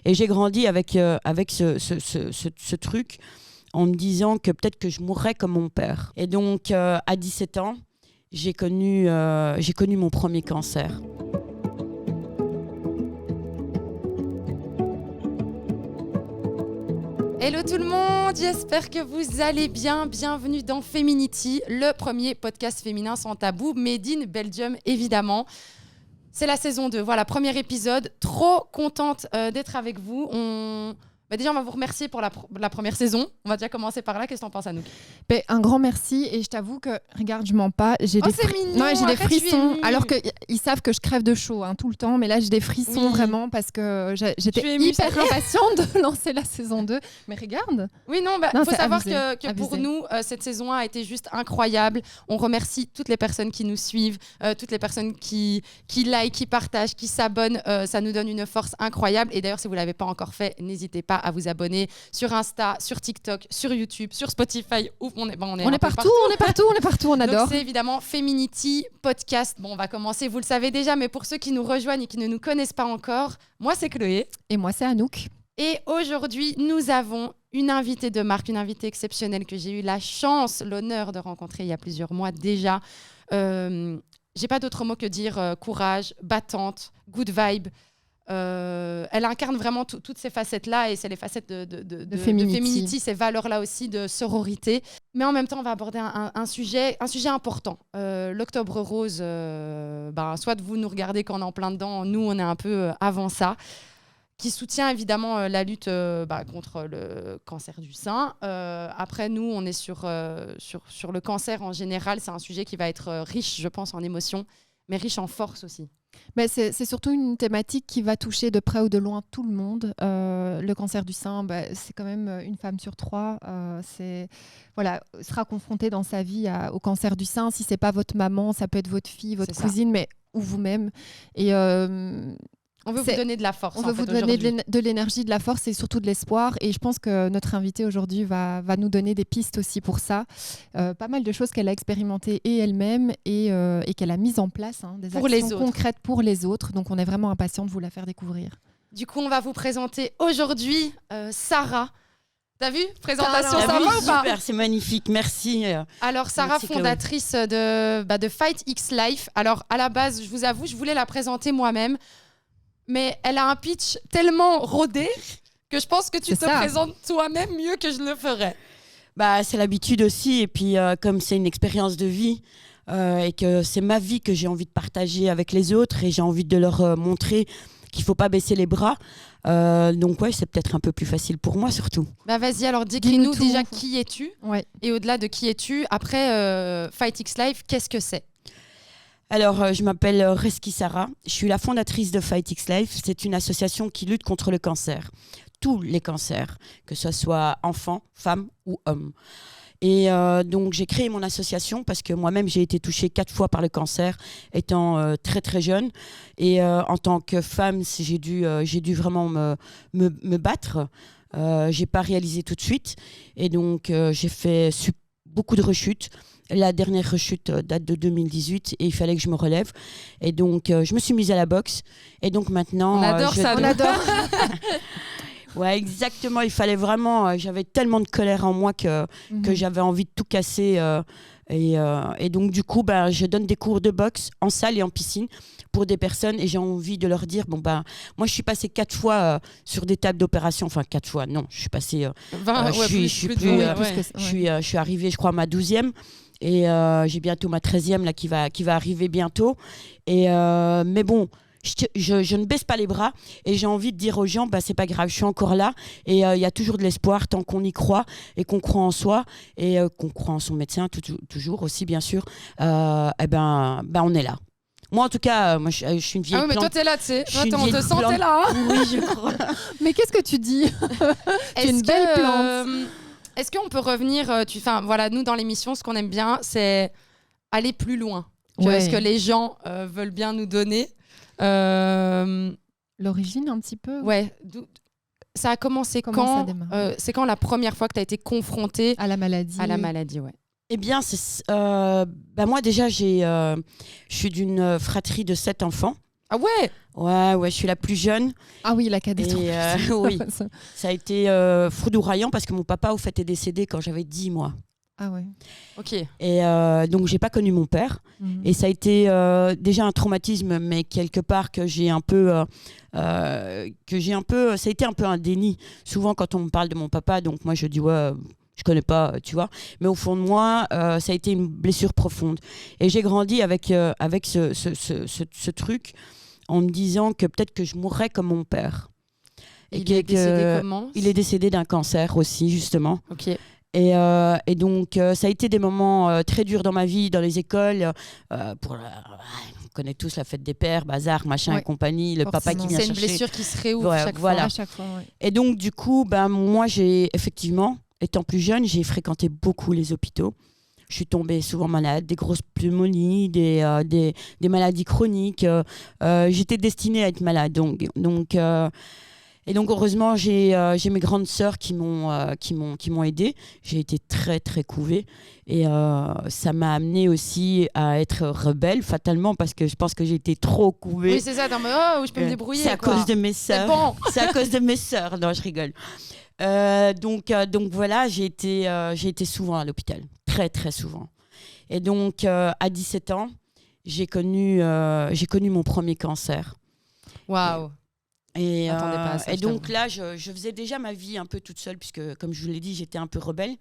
Et j'ai grandi avec ce truc en me disant que peut-être que je mourrais comme mon père. Et donc, à 17 ans, j'ai connu mon premier cancer. Hello tout le monde, j'espère que vous allez bien. Bienvenue dans Feminity, le premier podcast féminin sans tabou, made in Belgium évidemment. C'est la saison 2, voilà, premier épisode. Trop contente d'être avec vous. Déjà, on va vous remercier pour la première saison. On va déjà commencer par là. Qu'est-ce que t'en penses, Anouk ? Un grand merci. Et je t'avoue que, regarde, je mens pas. J'ai des frissons. Alors qu'ils savent que je crève de chaud tout le temps. Mais là, j'ai des frissons vraiment parce que j'étais hyper impatiente de lancer la saison 2. Mais regarde. Oui, il faut savoir que pour nous, cette saison 1 a été juste incroyable. On remercie toutes les personnes qui nous suivent, toutes les personnes qui like, qui partagent, qui s'abonnent. Ça nous donne une force incroyable. Et d'ailleurs, si vous ne l'avez pas encore fait, n'hésitez pas à vous abonner sur Insta, sur TikTok, sur YouTube, sur Spotify. On est partout, on adore. Donc c'est évidemment Feminity Podcast. Bon, on va commencer, vous le savez déjà, mais pour ceux qui nous rejoignent et qui ne nous connaissent pas encore, moi c'est Chloé. Et moi c'est Anouk. Et aujourd'hui, nous avons une invitée de marque, une invitée exceptionnelle que j'ai eu l'honneur de rencontrer il y a plusieurs mois déjà. J'ai pas d'autre mot que dire courage, battante, good vibe. Elle incarne vraiment toutes ces facettes-là et c'est les facettes de Feminity, ces valeurs-là aussi de sororité. Mais en même temps, on va aborder un sujet important. L'Octobre Rose, soit vous nous regardez quand on est en plein dedans, nous on est un peu avant ça, qui soutient évidemment la lutte contre le cancer du sein. Après, nous, on est sur le cancer en général. C'est un sujet qui va être riche, je pense, en émotions, mais riche en force aussi. C'est surtout une thématique qui va toucher de près ou de loin tout le monde. Le cancer du sein, c'est quand même une femme sur 3 sera confrontée dans sa vie au cancer du sein. Si ce n'est pas votre maman, ça peut être votre fille, votre cousine, ou vous-même. Et on veut vous donner de la force. On veut vous donner de l'énergie, de la force et surtout de l'espoir. Et je pense que notre invitée aujourd'hui va nous donner des pistes aussi pour ça. Pas mal de choses qu'elle a expérimentées et elle-même et qu'elle a mises en place, des actions concrètes pour les autres. Donc on est vraiment impatient de vous la faire découvrir. Du coup, on va vous présenter aujourd'hui Sarah. T'as vu ? Présentation, ça va ou pas ? Super, c'est magnifique, merci. Alors, Sarah, fondatrice de Fight X Life. Alors, à la base, je vous avoue, je voulais la présenter moi-même. Mais elle a un pitch tellement rodé que je pense que tu te présentes toi-même mieux que je le ferais. C'est l'habitude aussi. Et puis, comme c'est une expérience de vie et que c'est ma vie que j'ai envie de partager avec les autres et j'ai envie de leur montrer qu'il ne faut pas baisser les bras. Donc, c'est peut-être un peu plus facile pour moi, surtout. Vas-y, alors décris-nous déjà qui es-tu et au-delà de qui es-tu, après Fight X Life, qu'est-ce que c'est ? Alors, je m'appelle Reski Sarah. Je suis la fondatrice de Fight X Life. C'est une association qui lutte contre le cancer. Tous les cancers, que ce soit enfant, femme ou homme. Et donc, j'ai créé mon association parce que moi-même, j'ai été touchée 4 fois par le cancer, étant très, très jeune. Et en tant que femme, j'ai dû vraiment me battre. Je n'ai pas réalisé tout de suite. Et donc, j'ai fait beaucoup de rechutes. La dernière rechute date de 2018 et il fallait que je me relève. Et donc, je me suis mise à la boxe. Et donc maintenant... On adore ça, on adore. Ouais, exactement. Il fallait vraiment... j'avais tellement de colère en moi que j'avais envie de tout casser. Et donc, du coup, je donne des cours de boxe en salle et en piscine pour des personnes. Et j'ai envie de leur dire, moi, je suis passée 4 fois sur des tables d'opération. Enfin, 4 fois, non. Je suis passée... je suis arrivée, je crois, à ma 12e. Et j'ai bientôt ma 13e là, qui va arriver bientôt. Et, mais bon, je ne baisse pas les bras et j'ai envie de dire aux gens, c'est pas grave, je suis encore là. Et il y a toujours de l'espoir tant qu'on y croit et qu'on croit en soi et qu'on croit en son médecin, toujours aussi bien sûr. On est là. Moi, en tout cas, je suis une vieille plante. Ah oui, mais toi, t'es là, tu sais. On te sent, t'es là. Oui, je crois. Mais qu'est-ce que tu dis ? C'est une belle plante. Est-ce qu'on peut revenir nous, dans l'émission, ce qu'on aime bien, c'est aller plus loin. Est-ce que les gens veulent bien nous donner l'origine un petit peu ? Ouais. Ça a commencé quand ? C'est quand la première fois que tu as été confrontée à la maladie ? À la maladie, ouais. Eh bien, moi déjà, je suis d'une fratrie de 7 enfants. Ah ouais. Ouais, je suis la plus jeune. Ah oui, la cadette. Et oui, ça a été foudroyant parce que mon papa, au fait, est décédé quand j'avais 10 mois. Ah ouais. Ok. Et donc, j'ai pas connu mon père. Et ça a été déjà un traumatisme, mais quelque part que j'ai un peu, ça a été un peu un déni. Souvent, quand on me parle de mon papa, donc moi, je dis ouais, je connais pas, tu vois. Mais au fond de moi, ça a été une blessure profonde. Et j'ai grandi avec ce truc en me disant que peut-être que je mourrais comme mon père. Il est décédé comment ? Il est décédé d'un cancer aussi, justement. Ok. Et donc, ça a été des moments très durs dans ma vie, dans les écoles. On connaît tous la fête des pères, bazar, machin et compagnie, le papa qui vient chercher. C'est une blessure qui se réouvre chaque fois. À chaque fois, ouais. Et donc, du coup, moi, j'ai effectivement, étant plus jeune, j'ai fréquenté beaucoup les hôpitaux. Je suis tombée souvent malade, des grosses pneumonies, des maladies chroniques. J'étais destinée à être malade. Et donc, heureusement, j'ai mes grandes sœurs qui m'ont aidée. J'ai été très, très couvée. Et ça m'a amenée aussi à être rebelle, fatalement, parce que je pense que j'ai été trop couvée. Oui, c'est ça. Je peux me débrouiller. C'est à cause de mes sœurs. Bon. C'est à cause de mes sœurs. Non, je rigole. Donc voilà, j'ai été souvent à l'hôpital. Très, très souvent. Et donc, à 17 ans, j'ai connu mon premier cancer. Waouh. Et pas à ça, donc là, je faisais déjà ma vie un peu toute seule, puisque, comme je vous l'ai dit, j'étais un peu rebelle.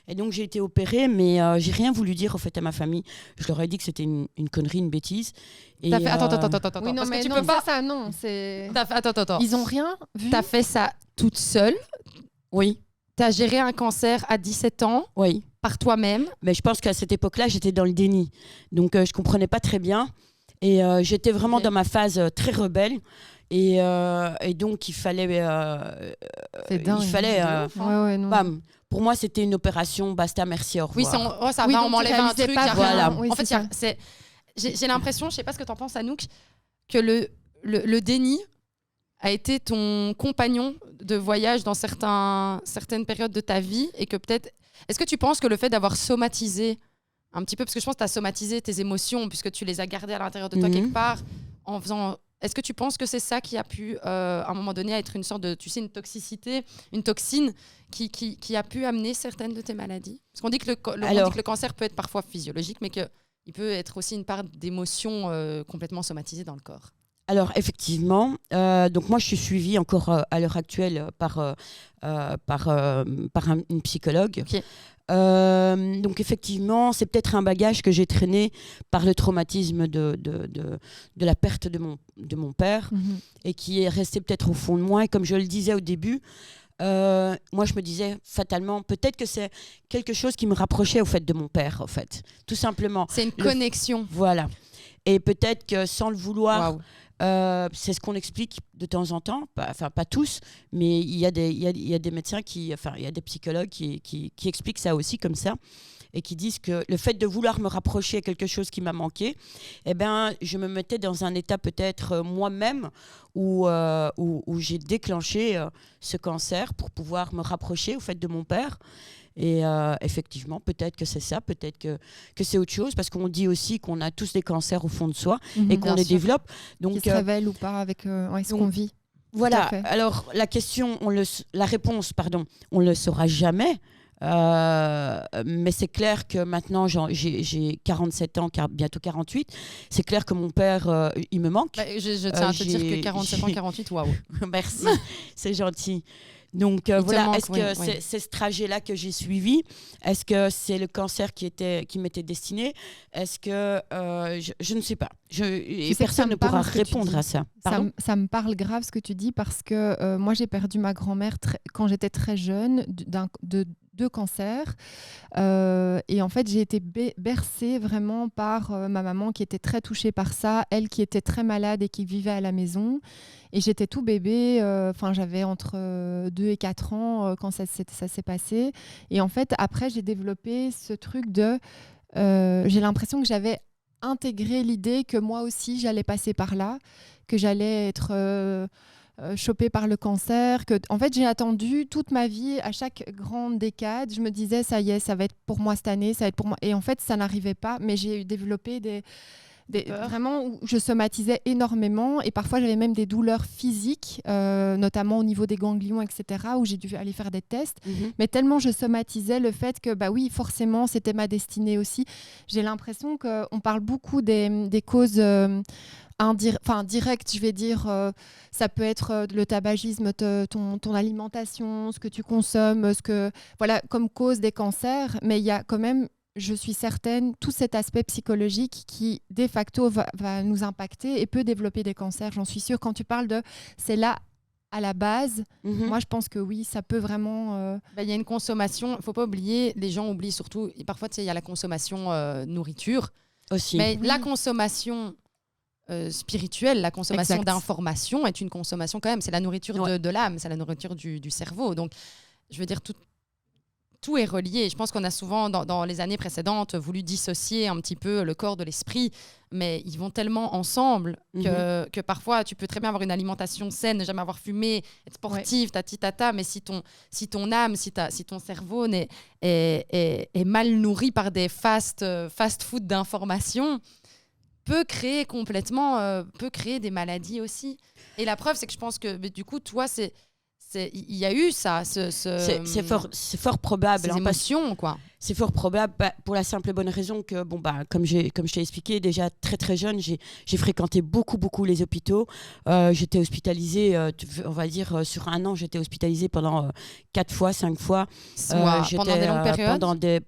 Et donc, j'ai été opérée, mais j'ai rien voulu dire, au fait, à ma famille. Je leur ai dit que c'était une connerie, une bêtise. Et, T'as fait... Attends. Oui, non, parce mais que tu non, peux pas... ça, non. C'est... Attends. Ils ont rien vu. T'as fait ça toute seule. Oui. T'as géré un cancer à 17 ans. Oui. Par toi-même. Mais je pense qu'à cette époque-là, j'étais dans le déni. Donc, je comprenais pas très bien. Et j'étais vraiment dans ma phase très rebelle. Et donc, il fallait... c'est dingue. Il fallait... non. Bam. Pour moi, c'était une opération, basta, merci, au revoir. Oui, ça va, on m'enlève un truc. Voilà. Oui, en fait, j'ai l'impression, je sais pas ce que t'en penses, Anouk, que le déni a été ton compagnon de voyage dans certaines périodes de ta vie et que peut-être... Est-ce que tu penses que le fait d'avoir somatisé un petit peu, parce que je pense que tu as somatisé tes émotions puisque tu les as gardées à l'intérieur de toi quelque part en faisant... Est-ce que tu penses que c'est ça qui a pu, à un moment donné, être une sorte de, tu sais, une toxicité, une toxine qui a pu amener certaines de tes maladies ? Parce qu'on dit que on dit que le cancer peut être parfois physiologique, mais qu'il peut être aussi une part d'émotion complètement somatisée dans le corps. Alors, effectivement, donc moi, je suis suivie encore à l'heure actuelle par une psychologue. Okay. Donc effectivement, c'est peut-être un bagage que j'ai traîné par le traumatisme de la perte de mon père et qui est resté peut-être au fond de moi. Et comme je le disais au début, moi je me disais fatalement, peut-être que c'est quelque chose qui me rapprochait au fait de mon père, en fait, tout simplement. C'est une connexion. Voilà. Et peut-être que sans le vouloir... Wow. C'est ce qu'on explique de temps en temps, enfin pas tous, mais il y a des médecins il y a des psychologues qui expliquent ça aussi comme ça et qui disent que le fait de vouloir me rapprocher à quelque chose qui m'a manqué, eh ben, je me mettais dans un état peut-être moi-même où j'ai déclenché ce cancer pour pouvoir me rapprocher au fait de mon père. Et effectivement, peut-être que c'est ça, peut-être que c'est autre chose, parce qu'on dit aussi qu'on a tous des cancers au fond de soi et qu'on les développe. Donc, qui se révèlent ou pas avec ce qu'on vit. Voilà, alors la réponse, on ne le saura jamais. Mais c'est clair que maintenant j'ai 47 ans, bientôt 48. C'est clair que mon père, il me manque. Je tiens à te dire que 47 ans, 48, waouh. Merci, c'est gentil. Donc voilà, est-ce que c'est ce trajet-là que j'ai suivi ? Est-ce que c'est le cancer qui m'était destiné ? Est-ce que je ne sais pas. Personne ne pourra répondre à ça. Ça me parle grave ce que tu dis parce que moi j'ai perdu ma grand-mère quand j'étais très jeune de 2 cancers et en fait j'ai été bercée vraiment par ma maman qui était très touchée par ça, elle qui était très malade et qui vivait à la maison. Et j'étais tout bébé, j'avais entre 2 et 4 ans quand ça s'est passé. Et en fait, après, j'ai développé ce truc de... j'ai l'impression que j'avais intégré l'idée que moi aussi, j'allais passer par là, que j'allais être chopée par le cancer. En fait, j'ai attendu toute ma vie, à chaque grande décade, je me disais, ça y est, ça va être pour moi cette année, ça va être pour moi. Et en fait, ça n'arrivait pas, mais j'ai développé Vraiment, où je somatisais énormément et parfois j'avais même des douleurs physiques, notamment au niveau des ganglions, etc., où j'ai dû aller faire des tests. Mais tellement je somatisais le fait que, bah oui, forcément, c'était ma destinée aussi. J'ai l'impression qu'on parle beaucoup des causes directes, je vais dire. Ça peut être le tabagisme, ton alimentation, ce que tu consommes, voilà, comme cause des cancers. Mais il y a quand même, je suis certaine, tout cet aspect psychologique qui, de facto, va nous impacter et peut développer des cancers. J'en suis sûre. Quand tu parles c'est là à la base, moi, je pense que oui, ça peut vraiment... Il y a une consommation, il ne faut pas oublier, les gens oublient surtout, et parfois, il y a la consommation nourriture. Aussi. Mais la consommation spirituelle, la consommation d'informations est une consommation quand même. C'est la nourriture de l'âme, c'est la nourriture du cerveau. Donc, je veux dire, tout est relié. Je pense qu'on a souvent, dans les années précédentes, voulu dissocier un petit peu le corps de l'esprit, mais ils vont tellement ensemble que parfois, tu peux très bien avoir une alimentation saine, ne jamais avoir fumé, être sportive, tata, mais si ton âme, si ton cerveau est mal nourri par des fast-food d'informations, peut créer des maladies aussi. Et la preuve, c'est que je pense que du coup, toi, il y a eu ça. C'est fort probable. Ces émotions, quoi. C'est fort probable pour la simple et bonne raison que, comme je t'ai expliqué, déjà très très jeune, j'ai fréquenté beaucoup les hôpitaux. J'étais hospitalisée, on va dire, sur un an, j'étais hospitalisée pendant 4 fois, 5 fois. Pendant des longues périodes Pendant des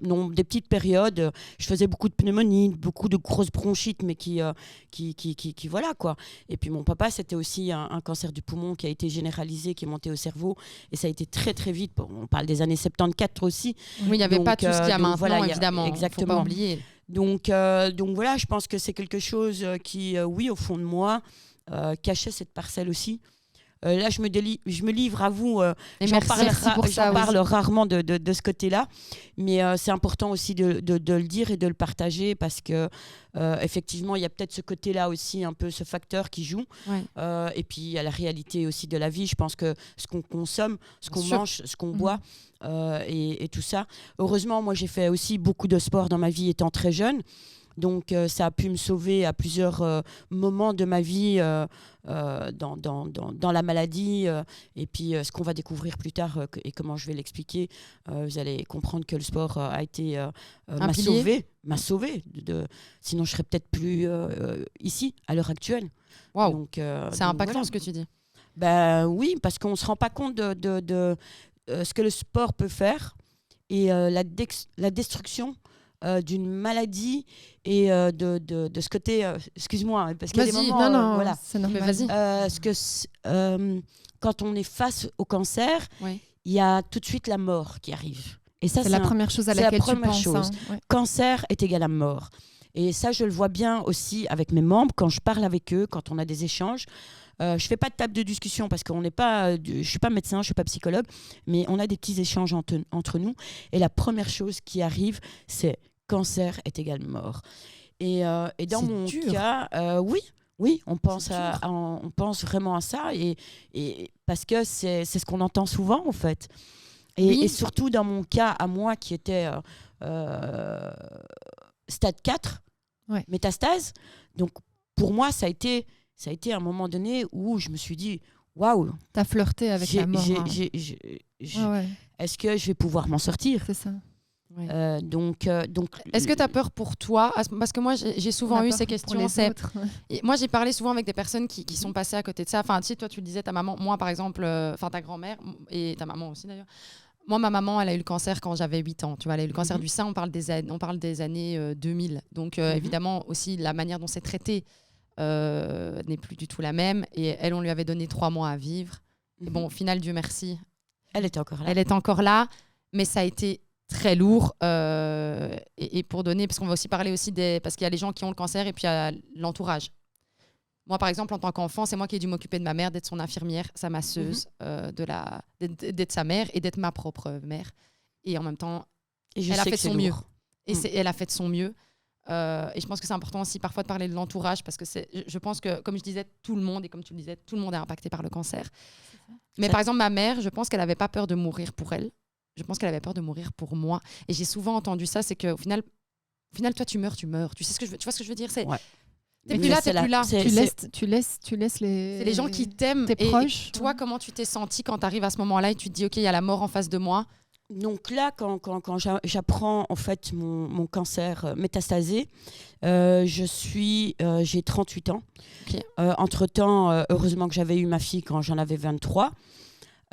petites périodes. Je faisais beaucoup de pneumonie, beaucoup de grosses bronchites, mais qui voilà, quoi. Et puis mon papa, c'était aussi un cancer du poumon qui a été généralisé, qui est monté au cerveau. Et ça a été très très vite. On parle des années 74 aussi. Oui, il n'y avait pas tout ce qu'il y a maintenant, voilà, évidemment. Exactement. Faut pas oublier. Donc voilà, je pense que c'est quelque chose qui, oui, au fond de moi, cachait cette parcelle aussi. Là, je me livre à vous. J'en parle rarement de ce côté-là, mais c'est important aussi de le dire et de le partager parce que effectivement, il y a peut-être ce côté-là aussi, un peu ce facteur qui joue. Ouais. Et puis, il y a la réalité aussi de la vie. Je pense que ce qu'on consomme, ce qu'on mange, ce qu'on boit et tout ça. Heureusement, moi, j'ai fait aussi beaucoup de sport dans ma vie étant très jeune. Donc, ça a pu me sauver à plusieurs moments de ma vie dans la maladie. Et puis, ce qu'on va découvrir plus tard et comment je vais l'expliquer, vous allez comprendre que le sport m'a sauvé. Sinon, je serais peut-être plus ici, à l'heure actuelle. Wow. Donc, c'est impactant voilà. ce que tu dis. Ben, oui, parce qu'on ne se rend pas compte de ce que le sport peut faire et la destruction d'une maladie et de ce côté excuse-moi parce qu'il y a des moments voilà c'est normal. Vas-y. Quand on est face au cancer, il y a tout de suite la mort qui arrive et ça c'est la première chose à laquelle tu penses. Cancer est égal à mort et ça je le vois bien aussi avec mes membres quand je parle avec eux, quand on a des échanges. Je fais pas de table de discussion parce qu'on n'est pas, je suis pas médecin, je suis pas psychologue, mais on a des petits échanges entre nous. Et la première chose qui arrive, c'est cancer est égal mort. Et dans mon cas, oui, on pense vraiment à ça et parce que c'est ce qu'on entend souvent en fait. Et surtout dans mon cas à moi qui était stade 4, métastase. Donc pour moi ça a été à un moment donné où je me suis dit waouh, t'as flirté avec la mort. Est-ce que je vais pouvoir m'en sortir? C'est ça. Donc, est-ce que tu as peur pour toi? Parce que moi, j'ai souvent eu ces questions. Et moi, j'ai parlé souvent avec des personnes qui sont passées à côté de ça. Enfin, tu sais, toi, tu le disais, ta maman, moi, par exemple, ta grand-mère, et ta maman aussi, d'ailleurs. Moi, ma maman, elle a eu le cancer quand j'avais 8 ans. Tu vois, elle a eu le cancer du sein, on parle des années 2000. Donc, évidemment, aussi, la manière dont c'est traité n'est plus du tout la même. Et elle, on lui avait donné 3 mois à vivre. Et bon, au final, Dieu merci. Elle était encore là. Mais ça a été très lourd et pour donner, parce qu'on va aussi parler aussi parce qu'il y a les gens qui ont le cancer et puis il y a l'entourage. Moi, par exemple, en tant qu'enfant, c'est moi qui ai dû m'occuper de ma mère, d'être son infirmière, sa masseuse, d'être sa mère et d'être ma propre mère. Et en même temps, elle a fait de son mieux. Elle a fait de son mieux. Et je pense que c'est important aussi parfois de parler de l'entourage parce que je pense que, comme je disais, tout le monde, et comme tu le disais, tout le monde est impacté par le cancer. Mais par exemple, ma mère, je pense qu'elle n'avait pas peur de mourir pour elle. Je pense qu'elle avait peur de mourir pour moi. Et j'ai souvent entendu ça, c'est qu'au final, toi, tu meurs. Tu vois ce que je veux dire? T'es plus là, t'es plus là. Tu laisses les... C'est les gens qui t'aiment. Tes proches. Toi, comment tu t'es senti quand tu arrives à ce moment-là et tu te dis, OK, il y a la mort en face de moi? Donc là, quand j'apprends en fait mon cancer métastasé, j'ai 38 ans. Okay. Entre-temps, heureusement que j'avais eu ma fille quand j'en avais 23.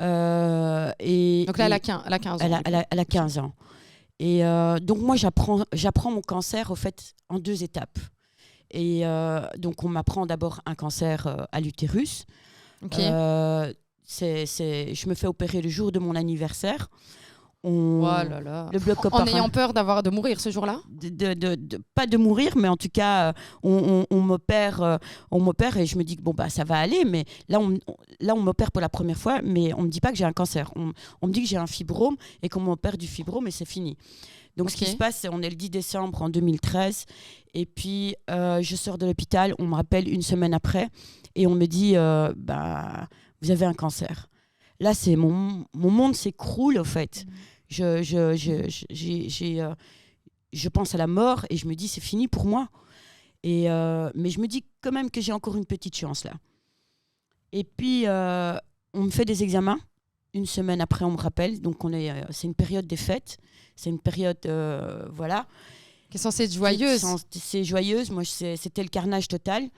Donc là, elle a 15 ans. Elle a 15 ans. Et donc moi, j'apprends mon cancer au fait en 2 étapes. Et donc on m'apprend d'abord un cancer à l'utérus. Okay. Je me fais opérer le jour de mon anniversaire. Oh là là. Le bloc en ayant peur de mourir ce jour-là? Pas de mourir, mais en tout cas, on m'opère et je me dis que bon, bah, ça va aller. Mais là, on m'opère pour la première fois, mais on ne me dit pas que j'ai un cancer. On me dit que j'ai un fibrome et qu'on m'opère du fibrome et c'est fini. Donc, ce qui se passe, on est le 10 décembre en 2013. Et puis, je sors de l'hôpital. On me rappelle une semaine après et on me dit bah, vous avez un cancer. Là, mon monde s'écroule, au fait. Je pense à la mort et je me dis c'est fini pour moi. Mais je me dis quand même que j'ai encore une petite chance là. Et puis on me fait des examens. Une semaine après, on me rappelle. Donc c'est une période des fêtes. C'est une période voilà. Qui est censée être joyeuse. C'est joyeuse. Moi, c'était le carnage total.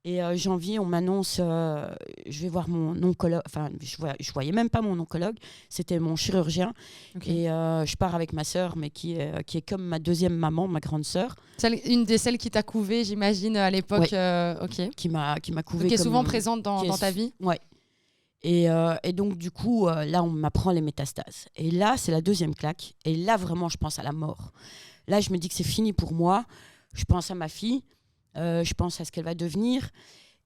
Et janvier, on m'annonce, je vais voir mon oncologue, enfin, je voyais même pas mon oncologue, c'était mon chirurgien. Okay. Et je pars avec ma sœur, mais qui est comme ma deuxième maman, ma grande sœur. Une de celles qui t'a couvée, j'imagine, à l'époque. Ouais. Okay. Qui m'a couvée. Qui est souvent présente dans ta vie. Ouais. Et donc, du coup, là, on m'apprend les métastases. Et là, c'est la deuxième claque. Et là, vraiment, je pense à la mort. Là, je me dis que c'est fini pour moi. Je pense à ma fille. Je pense à ce qu'elle va devenir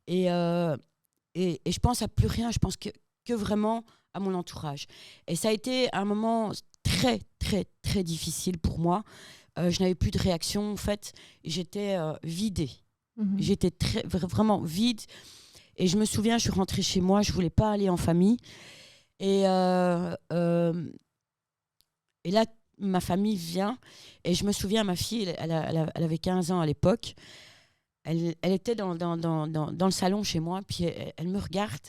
et je pense à plus rien, je pense que vraiment à mon entourage. Et ça a été un moment très, très, très difficile pour moi. Je n'avais plus de réaction, en fait. J'étais vidée. Mm-hmm. J'étais vraiment vide. Et je me souviens, je suis rentrée chez moi, je ne voulais pas aller en famille. Et là, ma famille vient. Et je me souviens, ma fille, elle avait 15 ans à l'époque. Elle était dans le salon chez moi, puis elle me regarde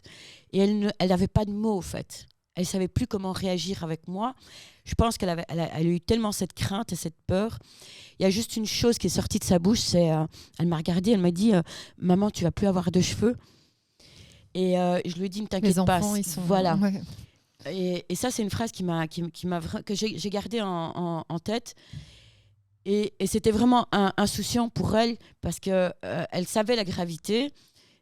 et elle n'avait pas de mots, en fait. Elle ne savait plus comment réagir avec moi. Je pense qu'elle a eu tellement cette crainte et cette peur. Il y a juste une chose qui est sortie de sa bouche, elle m'a regardée, elle m'a dit « Maman, tu ne vas plus avoir de cheveux ». Et je lui ai dit « Ne t'inquiète pas ». Les enfants, ils sont... Voilà. Ouais. Et ça, c'est une phrase que j'ai gardée en tête. Et c'était vraiment insouciant pour elle parce qu'elle savait la gravité,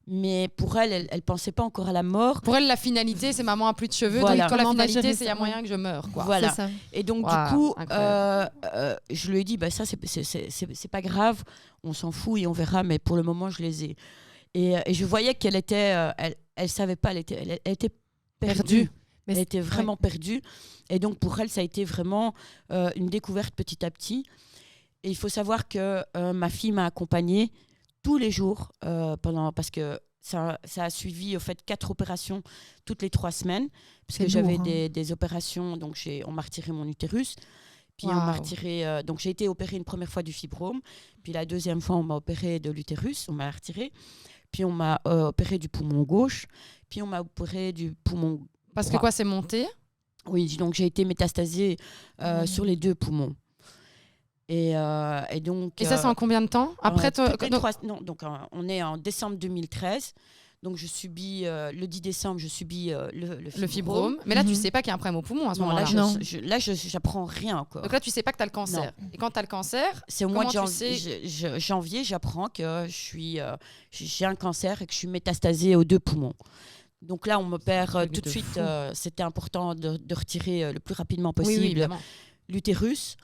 mais pour elle ne pensait pas encore à la mort. Pour elle, la finalité, c'est maman a plus de cheveux. Voilà. Donc, quand la finalité, c'est il y a moyen que je meure. Quoi. Voilà. C'est ça. Et donc, du coup, je lui ai dit, bah, ça, c'est pas grave, on s'en fout et on verra, mais pour le moment, je les ai. Et je voyais qu'elle était, elle savait pas, elle était perdue. Elle était vraiment perdue. Et donc, pour elle, ça a été vraiment une découverte petit à petit. Et il faut savoir que ma fille m'a accompagnée tous les jours parce que ça a suivi au fait 4 opérations toutes les 3 semaines parce que j'avais des opérations, donc on m'a retiré mon utérus, puis on m'a retiré, donc j'ai été opérée une première fois du fibrome, puis la deuxième fois on m'a opéré de l'utérus, on m'a retiré, puis on m'a opéré du poumon gauche, puis on m'a opéré du poumon parce droit. Que quoi, c'est monté? Oui, donc j'ai été métastasée sur les 2 poumons. Et donc. Et ça, c'est en combien de temps après on est en décembre 2013. Donc, je subis le 10 décembre, je subis le fibrome. Mais là, tu sais pas qu'il y a un problème au poumon à ce moment-là. Là, j'apprends rien encore. Donc là, tu sais pas que tu as le cancer. Non. Et quand tu as le cancer, c'est au mois de janvier, j'apprends que j'ai un cancer et que je suis métastasée aux 2 poumons. Donc là, on m'opère tout de suite. C'était important de retirer le plus rapidement possible l'utérus.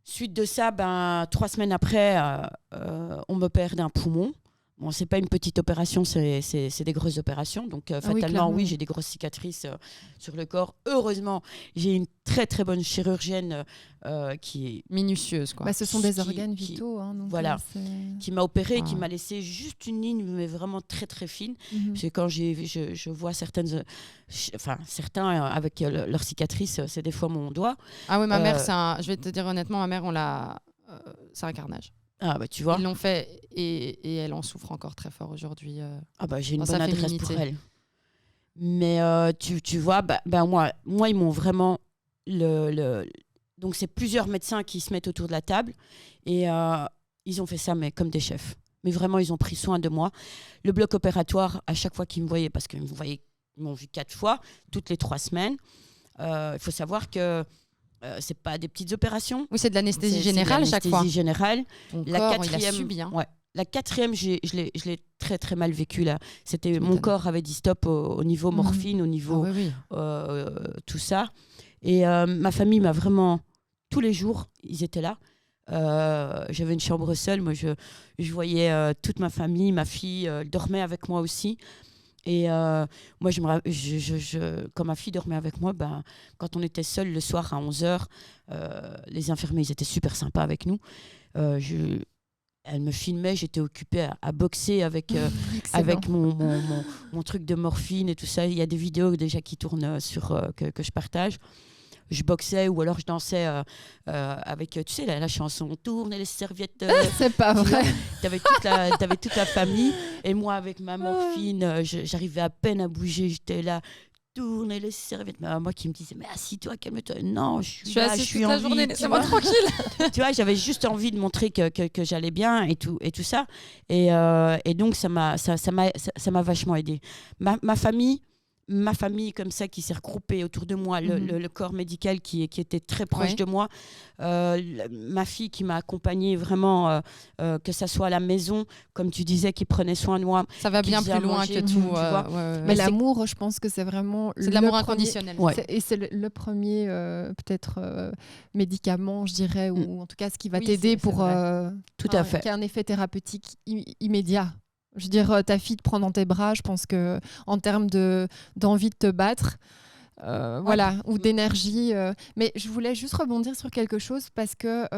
Suite de ça, 3 semaines après, on m'opère d'un poumon. Bon, c'est pas une petite opération, c'est des grosses opérations. Donc, fatalement, oui, j'ai des grosses cicatrices sur le corps. Heureusement, j'ai une très, très bonne chirurgienne qui est minutieuse. Quoi. Ce sont des organes vitaux. Donc voilà, qui m'a opérée, qui m'a laissé juste une ligne, mais vraiment très, très fine. Parce que quand je vois certains avec leurs cicatrices, c'est des fois mon doigt. Ah oui, ma mère, je vais te dire honnêtement, ma mère, c'est un carnage. Ah bah tu vois. Ils l'ont fait et elle en souffre encore très fort aujourd'hui. Ah bah j'ai une dans bonne sa adresse féminité. pour elle. Mais tu vois, moi ils m'ont vraiment donc c'est plusieurs médecins qui se mettent autour de la table et ils ont fait ça mais comme des chefs. Mais vraiment ils ont pris soin de moi. Le bloc opératoire, à chaque fois qu'ils me voyaient, parce qu'ils m'ont vu 4 fois toutes les 3 semaines. Il faut savoir que c'est pas des petites opérations. Oui, c'est de l'anesthésie C'est générale de chaque fois. l'anesthésie générale. Ton La corps, il a quatrième, subi. Hein. ouais. La quatrième, je l'ai très très mal vécu là. Tu Mon m'étonnes. corps avait dit stop au niveau morphine, au Ah niveau oui, oui. tout ça. Et ma famille m'a vraiment tous les jours, ils étaient là. J'avais une chambre seule, moi je voyais toute ma famille, ma fille dormait avec moi aussi. Et moi, quand ma fille dormait avec moi, quand on était seuls le soir à 11h, les infirmiers ils étaient super sympas avec nous. Elle me filmait, j'étais occupée à boxer avec mon truc de morphine et tout ça. Il y a des vidéos déjà qui tournent que je partage. Je boxais ou alors je dansais avec, tu sais, la chanson « Tourne les serviettes ». C'est pas vrai. T'avais toute la famille. Et moi, avec ma morphine, j'arrivais à peine à bouger. J'étais là, tourne les serviettes. Moi qui me disais « Mais assis-toi, calme-toi ». Non, je suis là, je suis en vie. Laissez-moi tranquille. Tu vois, j'avais juste envie de montrer que j'allais bien et tout ça. Et donc, ça m'a vachement aidée. Ma famille comme ça qui s'est regroupée autour de moi, le corps médical qui était très proche de moi, ma fille qui m'a accompagnée vraiment, que ça soit à la maison, comme tu disais, qui prenait soin de moi. Ça va bien plus loin que tout. tu vois. Mais l'amour, je pense que c'est vraiment C'est de l'amour inconditionnel. Ouais. Et c'est le premier, peut-être, médicament, je dirais, ou en tout cas ce qui va t'aider c'est pour Tout à fait. qui a un effet thérapeutique immédiat. Je veux dire, ta fille te prend dans tes bras, je pense que en termes d'envie de te battre, voilà, ou d'énergie. Mais je voulais juste rebondir sur quelque chose parce que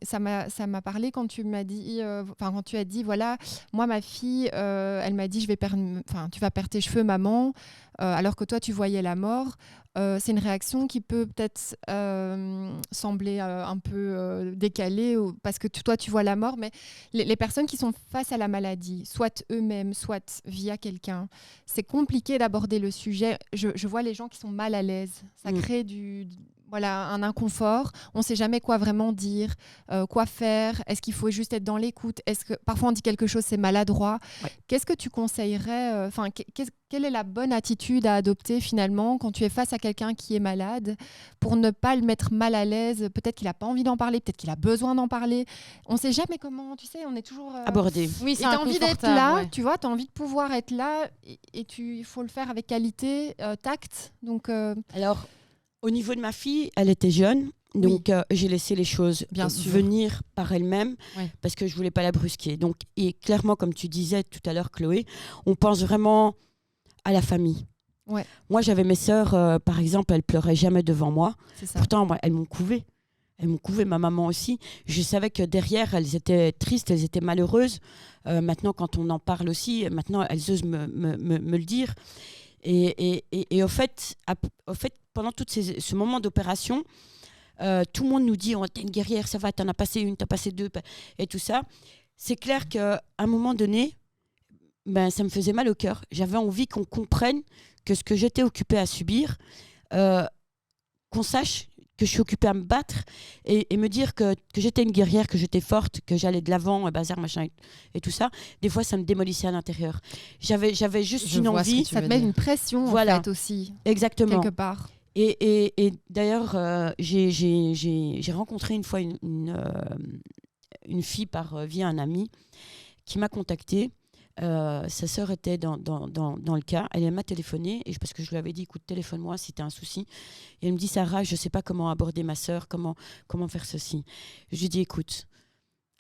ça m'a parlé quand tu m'as dit, quand tu as dit, voilà, moi ma fille, elle m'a dit, tu vas perdre tes cheveux, maman, alors que toi tu voyais la mort. C'est une réaction qui peut peut-être sembler un peu décalée parce que toi tu vois la mort, mais les personnes qui sont face à la maladie, soit eux-mêmes, soit via quelqu'un, c'est compliqué d'aborder le sujet. Je vois les gens qui sont mal à l'aise. Ça crée un inconfort. On ne sait jamais quoi vraiment dire, quoi faire. Est-ce qu'il faut juste être dans l'écoute? Est-ce que parfois on dit quelque chose, c'est maladroit? Ouais. Qu'est-ce que tu conseillerais? Quelle est la bonne attitude à adopter finalement quand tu es face à quelqu'un qui est malade pour ne pas le mettre mal à l'aise? Peut-être qu'il n'a pas envie d'en parler, peut-être qu'il a besoin d'en parler. On ne sait jamais comment, tu sais, on est toujours abordé. Oui, tu as envie d'être là, tu vois, tu as envie de pouvoir être là et il faut le faire avec qualité, tact. Donc, Alors, au niveau de ma fille, elle était jeune. Donc, j'ai laissé les choses venir par elles-mêmes parce que je ne voulais pas la brusquer. Donc, et clairement, comme tu disais tout à l'heure, Chloé, on pense vraiment à la famille. Ouais. Moi, j'avais mes sœurs, par exemple, elles pleuraient jamais devant moi. C'est ça. Pourtant, elles m'ont couvée. Elles m'ont couvée, ma maman aussi. Je savais que derrière, elles étaient tristes, elles étaient malheureuses. Maintenant, quand on en parle aussi, maintenant, elles osent me le dire. Et au fait, pendant tout ce moment d'opération, tout le monde nous dit t'es une guerrière, ça va, t'en as passé une, t'as passé deux, et tout ça. C'est clair qu'à un moment donné, ça me faisait mal au cœur. J'avais envie qu'on comprenne que ce que j'étais occupée à subir, qu'on sache que je suis occupée à me battre et me dire que j'étais une guerrière, que j'étais forte, que j'allais de l'avant, bazar, machin et tout ça. Des fois, ça me démolissait à l'intérieur. J'avais juste une envie. Ça te met une pression, voilà. En fait, aussi. Exactement. Quelque part. Et d'ailleurs, j'ai rencontré une fois une fille via un ami qui m'a contactée. Sa sœur était dans le cas. Elle m'a téléphoné parce que je lui avais dit écoute, téléphone-moi si tu as un souci. Et elle me dit Sarah, je ne sais pas comment aborder ma sœur, comment faire ceci. Je lui dis écoute,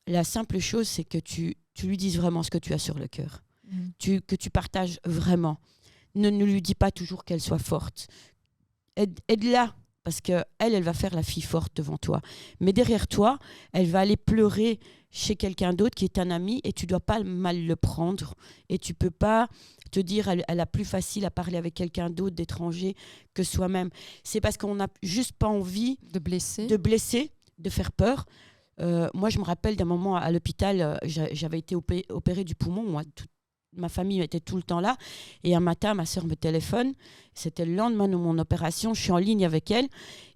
la simple chose c'est que tu lui dises vraiment ce que tu as sur le cœur, que tu partages vraiment. Ne lui dis pas toujours qu'elle soit forte. Aide-la parce qu'elle va faire la fille forte devant toi. Mais derrière toi, elle va aller pleurer chez quelqu'un d'autre qui est un ami et tu ne dois pas mal le prendre. Et tu ne peux pas te dire elle a plus facile à parler avec quelqu'un d'autre, d'étranger, que soi-même. C'est parce qu'on n'a juste pas envie de blesser, de faire peur. moi, je me rappelle d'un moment à l'hôpital, j'avais été opérée du poumon. Moi, ma famille était tout le temps là. Et un matin, ma sœur me téléphone. C'était le lendemain de mon opération. Je suis en ligne avec elle.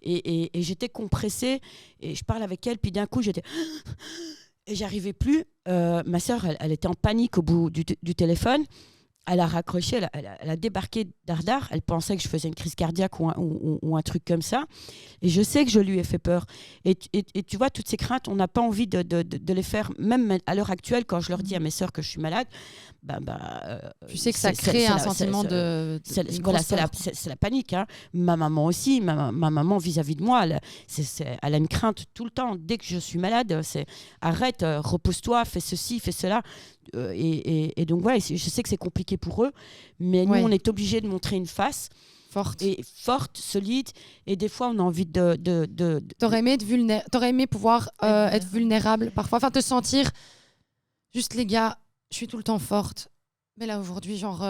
Et j'étais compressée. Et je parle avec elle. Puis d'un coup, j'étais... Et j'arrivais plus. Ma sœur, elle était en panique au bout du téléphone. Elle a raccroché, elle a débarqué dardard. Elle pensait que je faisais une crise cardiaque ou un truc comme ça. Et je sais que je lui ai fait peur. Et tu vois, toutes ces craintes, on n'a pas envie de les faire. Même à l'heure actuelle, quand je leur dis à mes sœurs que je suis malade, tu sais que ça crée un sentiment de voilà, c'est la panique. Hein. Ma maman aussi, ma maman vis-à-vis de moi, elle a une crainte tout le temps. Dès que je suis malade, c'est arrête, repose-toi, fais ceci, fais cela. Et donc, ouais, je sais que c'est compliqué pour eux, mais nous, on est obligés de montrer une face forte, solide, et des fois, on a envie T'aurais aimé pouvoir être vulnérable parfois, enfin te sentir juste, les gars, je suis tout le temps forte, mais là aujourd'hui, genre,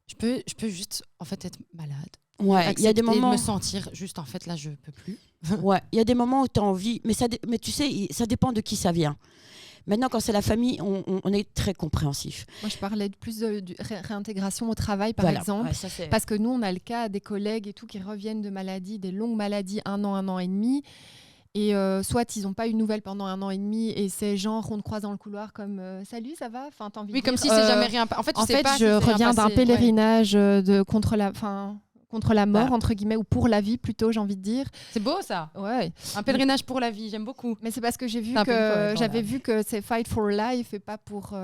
je peux juste en fait être malade. Ouais, il y a des moments me sentir juste en fait là, je peux plus. Ouais, il y a des moments où tu as envie, mais tu sais, ça dépend de qui ça vient. Maintenant, quand c'est la famille, on est très compréhensif. Moi, je parlais plus de réintégration au travail, par exemple. Ouais, parce que nous, on a le cas des collègues et tout qui reviennent de maladies, des longues maladies, 1 an et demi. Et soit ils n'ont pas eu de nouvelles pendant 1 an et demi et c'est genre, on te croise dans le couloir comme salut, ça va, enfin, t'as envie de comme dire, si c'est jamais rien. En fait, je reviens d'un pèlerinage contre la mort, entre guillemets, ou pour la vie plutôt, j'ai envie de dire. C'est beau ça. Ouais. Un pèlerinage pour la vie, j'aime beaucoup. Mais c'est parce que j'avais vu que c'est fight for life et pas pour...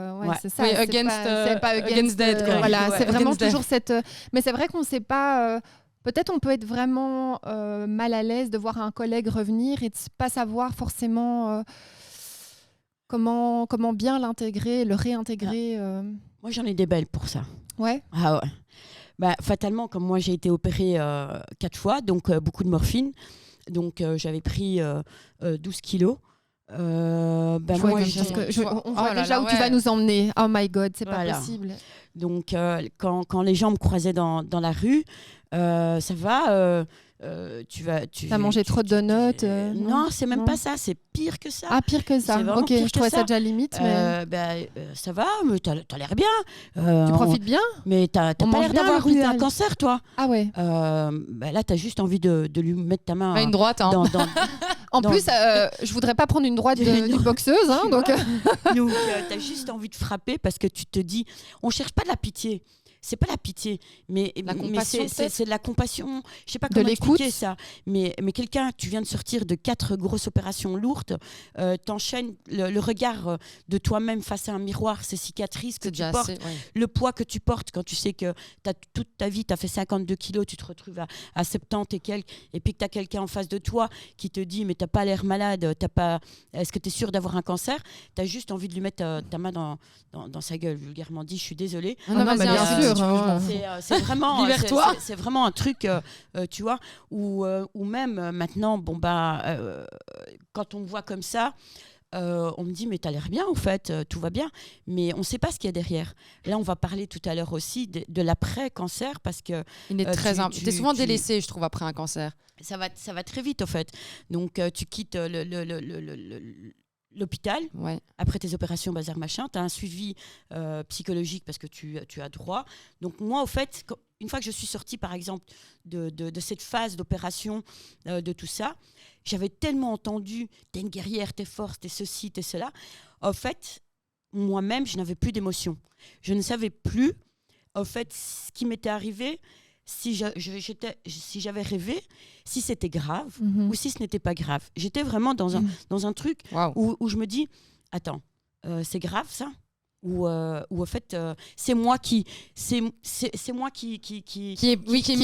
c'est ça. Oui, c'est pas against dead. Voilà, c'est vraiment toujours cette... Mais c'est vrai qu'on ne sait pas... Peut-être on peut être vraiment mal à l'aise de voir un collègue revenir et de ne pas savoir forcément comment bien l'intégrer, le réintégrer. Moi, j'en ai des belles pour ça. Ouais. Ah ouais. Fatalement, comme moi j'ai été opérée 4 fois, donc beaucoup de morphine, donc j'avais pris 12 kilos. On voit déjà où tu vas nous emmener. Oh my God, c'est pas possible. Donc quand les gens me croisaient dans la rue, ça va. T'as mangé trop de donuts Non, c'est même pas ça, c'est pire que ça. Ah, pire que ça. Ok, je trouvais ça déjà limite. Mais... ça va, mais t'as l'air bien. Tu profites bien. Mais t'as pas l'air d'avoir eu un cancer, toi. Ah ouais. Là, t'as juste envie de lui mettre ta main. Une droite. Hein. En plus, je voudrais pas prendre une droite d'une boxeuse. Hein, donc t'as juste envie de frapper parce que tu te dis, on cherche pas de la pitié. C'est pas la pitié, mais c'est de la compassion. Je sais pas comment expliquer ça. Mais quelqu'un, tu viens de sortir de 4 grosses opérations lourdes, t'enchaînes le regard de toi-même face à un miroir, ces cicatrices que tu portes, le poids que tu portes quand tu sais que toute ta vie, tu as fait 52 kilos, tu te retrouves à 70 et quelques, et puis que tu as quelqu'un en face de toi qui te dit, mais t'as pas l'air malade, est-ce que tu es sûr d'avoir un cancer? Tu as juste envie de lui mettre ta main dans sa gueule, vulgairement dit, je suis désolée. Non, mais bien sûr. C'est vraiment, c'est vraiment un truc, tu vois, où même maintenant, quand on me voit comme ça, on me dit mais t'as l'air bien en fait, tout va bien, mais on ne sait pas ce qu'il y a derrière. Là, on va parler tout à l'heure aussi de l'après-cancer parce que t'es souvent délaissé, je trouve, après un cancer. Ça va très vite en fait. Donc tu quittes l'hôpital, après tes opérations, bazar machin, tu as un suivi psychologique parce que tu as droit. Donc moi, au fait, une fois que je suis sortie, par exemple, de cette phase d'opération, de tout ça, j'avais tellement entendu « t'es une guerrière, t'es forte, t'es ceci, t'es cela ». En fait, moi-même, je n'avais plus d'émotion. Je ne savais plus, en fait, ce qui m'était arrivé, si j'avais rêvé, si c'était grave ou si ce n'était pas grave. J'étais vraiment dans un truc où je me dis, attends, c'est grave ça ? Ou en fait, c'est moi qui ai mis